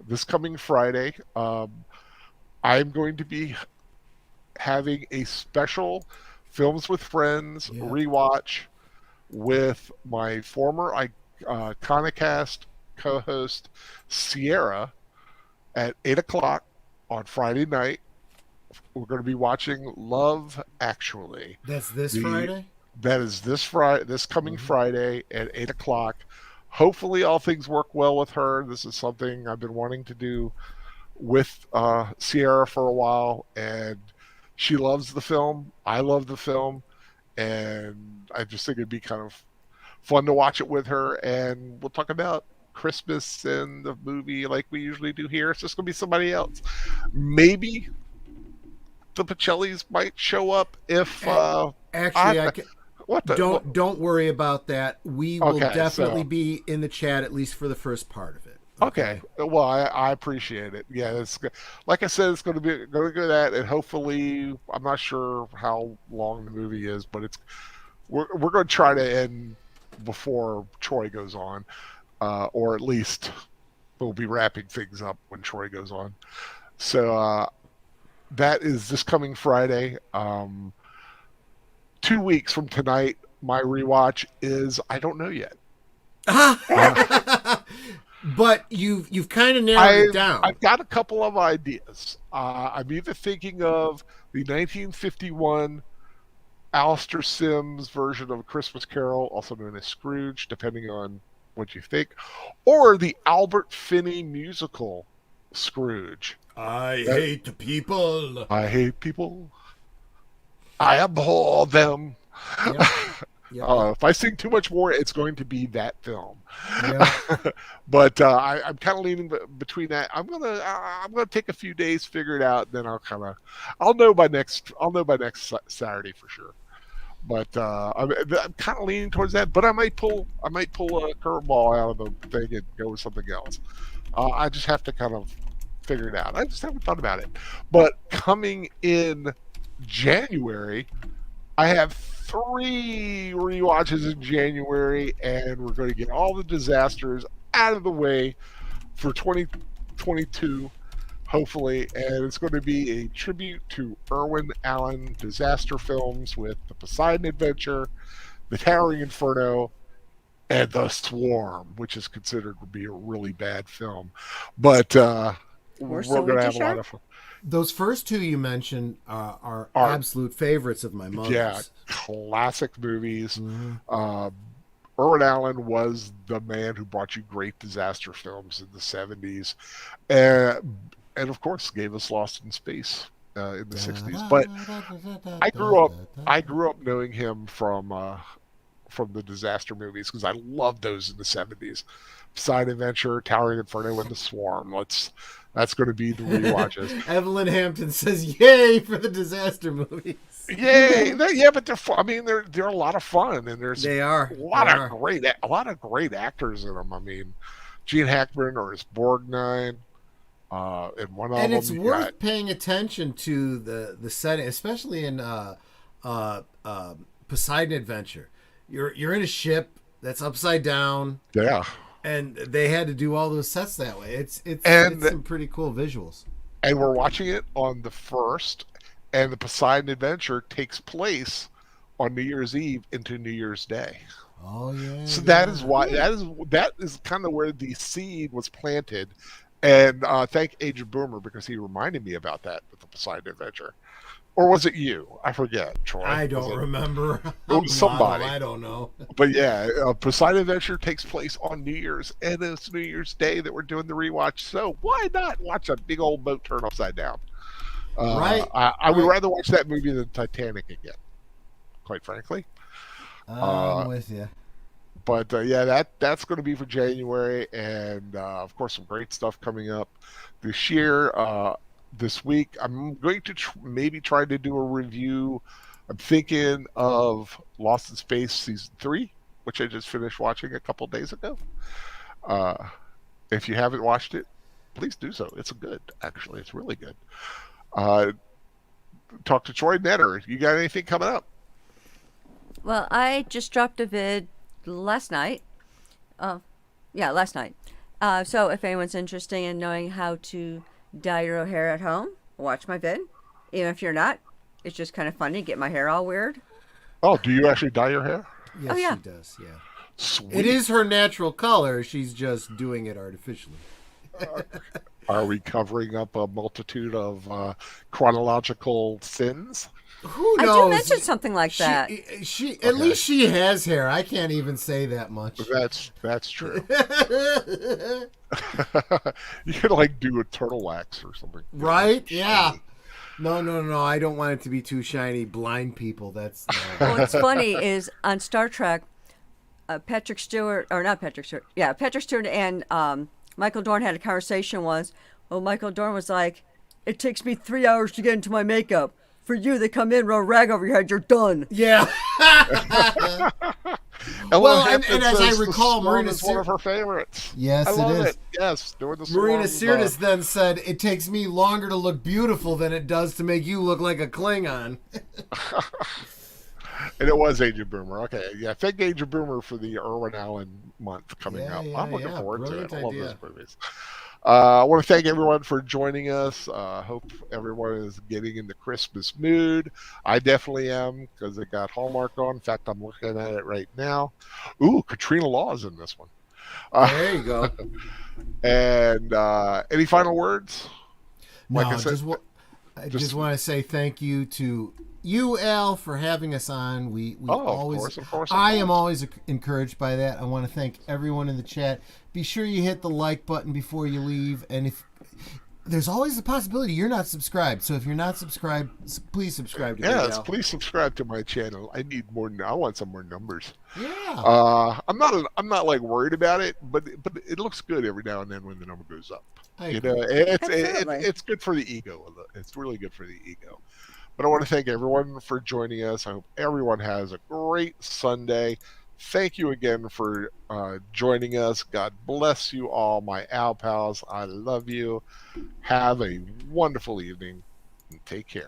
this coming Friday. I'm going to be having a special Films with Friends Yeah. rewatch with my former Iconicast co-host Sierra at 8 o'clock on Friday night. We're going to be watching Love Actually. That's this The Friday? That is this coming Friday at 8 o'clock. Hopefully, all things work well with her. This is something I've been wanting to do with Sierra for a while, and she loves the film. I love the film, and I just think it'd be kind of fun to watch it with her. And we'll talk about Christmas and the movie like we usually do here. It's just gonna be somebody else. Maybe the Pacellis might show up if Actually, I what the don't worry about that. We will Okay, definitely so- be in the chat at least for the first part of it. Okay. Well, I appreciate it. Yeah, it's like I said, it's going to be going to go that, and hopefully, I'm not sure how long the movie is, but we're going to try to end before Troy goes on, or at least we'll be wrapping things up when Troy goes on. So that is this coming Friday. 2 weeks from tonight, my rewatch is I don't know yet. But you've kind of narrowed it down. I've got a couple of ideas. I'm either thinking of the 1951 Alistair Sims version of A Christmas Carol, also known as Scrooge, depending on what you think, or the Albert Finney musical Scrooge. I hate people. I hate people. I abhor them. Yep. Yep. If I sing too much more, it's going to be that film. Yeah. But I'm kind of leaning between that. I'm gonna take a few days, figure it out, and then I'll know by next Saturday for sure. But I'm kind of leaning towards that. But I might pull a curveball out of the thing and go with something else. I just have to kind of figure it out. I just haven't thought about it. But coming in January, I have 3 rewatches in January, and we're going to get all the disasters out of the way for 2022, hopefully. And it's going to be a tribute to Irwin Allen disaster films with The Poseidon Adventure, The Towering Inferno, and The Swarm, which is considered to be a really bad film. But we're going to have a lot of fun. Those first 2 you mentioned are absolute favorites of my mother's. Yeah, classic movies. Mm-hmm. Irwin Allen was the man who brought you great disaster films in the 70s, and of course gave us Lost in Space in the 60s. But I grew up knowing him from the disaster movies because I loved those in the 70s. Poseidon Adventure, Towering Inferno, and The Swarm. That's going to be the rewatches. Evelyn Hampton says, "Yay for the disaster movies!" Yay! Yeah, but they're fun. I mean, they're a lot of fun, and there's They are a lot of great actors in them. I mean, Gene Hackman or his Borgnine, and one of them. And it's worth paying attention to the setting, especially in Poseidon Adventure. You're in a ship that's upside down. Yeah. And they had to do all those sets that way. It's some pretty cool visuals. And we're watching it on the 1st, and the Poseidon Adventure takes place on New Year's Eve into New Year's Day. Oh yeah. So that is why that is kind of where the seed was planted. And thank Agent Boomer because he reminded me about that with the Poseidon Adventure. Or was it you? I forget, Troy. I don't remember. It was somebody. I don't know. But yeah, Poseidon Adventure takes place on New Year's, and it's New Year's Day that we're doing the rewatch. So why not watch a big old boat turn upside down? Right. I would rather watch that movie than Titanic again, quite frankly. I'm with you. But yeah, that's going to be for January, and of course some great stuff coming up this year. This week, I'm going to maybe try to do a review. I'm thinking of Lost in Space Season 3, which I just finished watching a couple days ago. If you haven't watched it, please do so. It's good, actually. It's really good. Talk to Troy Netter. You got anything coming up? Well, I just dropped a vid last night. Last night. So if anyone's interested in knowing how to dye your own hair at home, watch my vid. Even if you're not, it's just kind of funny. Get my hair all weird. Oh, do you actually dye your hair? Yes, Oh yeah. she does. Yeah. Sweet. It is her natural color. She's just doing it artificially. Are we covering up a multitude of chronological sins? Who I knows? do mention something like that. She Okay. at least she has hair. I can't even say that much. That's true. You could like do a turtle wax or something. Right? Shiny. Yeah. No. I don't want it to be too shiny. Blind people. That's What's funny is on Star Trek, Patrick Stewart, or not Patrick Stewart, yeah, Patrick Stewart and Michael Dorn had a conversation once. Well, Michael Dorn was like, "It takes me 3 hours to get into my makeup. For you, they come in, roll a rag over your head, you're done." yeah. And Well, what and happens as I is the recall, storm Marina is one of her favorites. Yes, I it love is. it. Yes, during the Marina storm, Sirtis then said, "It takes me longer to look beautiful than it does to make you look like a Klingon." and it was Age of Boomer. Okay, yeah, thank Age of Boomer for the Irwin Allen month coming Yeah, up. yeah, I'm looking yeah. forward to it. Brilliant I love idea. those movies. I want to thank everyone for joining us. Hope everyone is getting in the Christmas mood. I definitely am because it got Hallmark on. In fact, I'm looking at it right now. Ooh, Katrina Law is in this one. There you go. And any final words? No, Like I said, I just- just want to say thank you to you, Al, for having us on. We Oh, always, of course. I am always encouraged by that. I want to thank everyone in the chat. Be sure you hit the like button before you leave, and if there's always the possibility you're not subscribed, so if you're not subscribed, please subscribe to Big Yes, Al. please subscribe to my channel. I need more. I want some more numbers. Yeah, I'm not like worried about it, but it looks good every now and then when the number goes up. I You agree. know, Absolutely. it's good for the ego. It's really good for the ego. But I want to thank everyone for joining us. I hope everyone has a great Sunday. Thank you again for joining us. God bless you all, my Al pals. I love you. Have a wonderful evening and take care.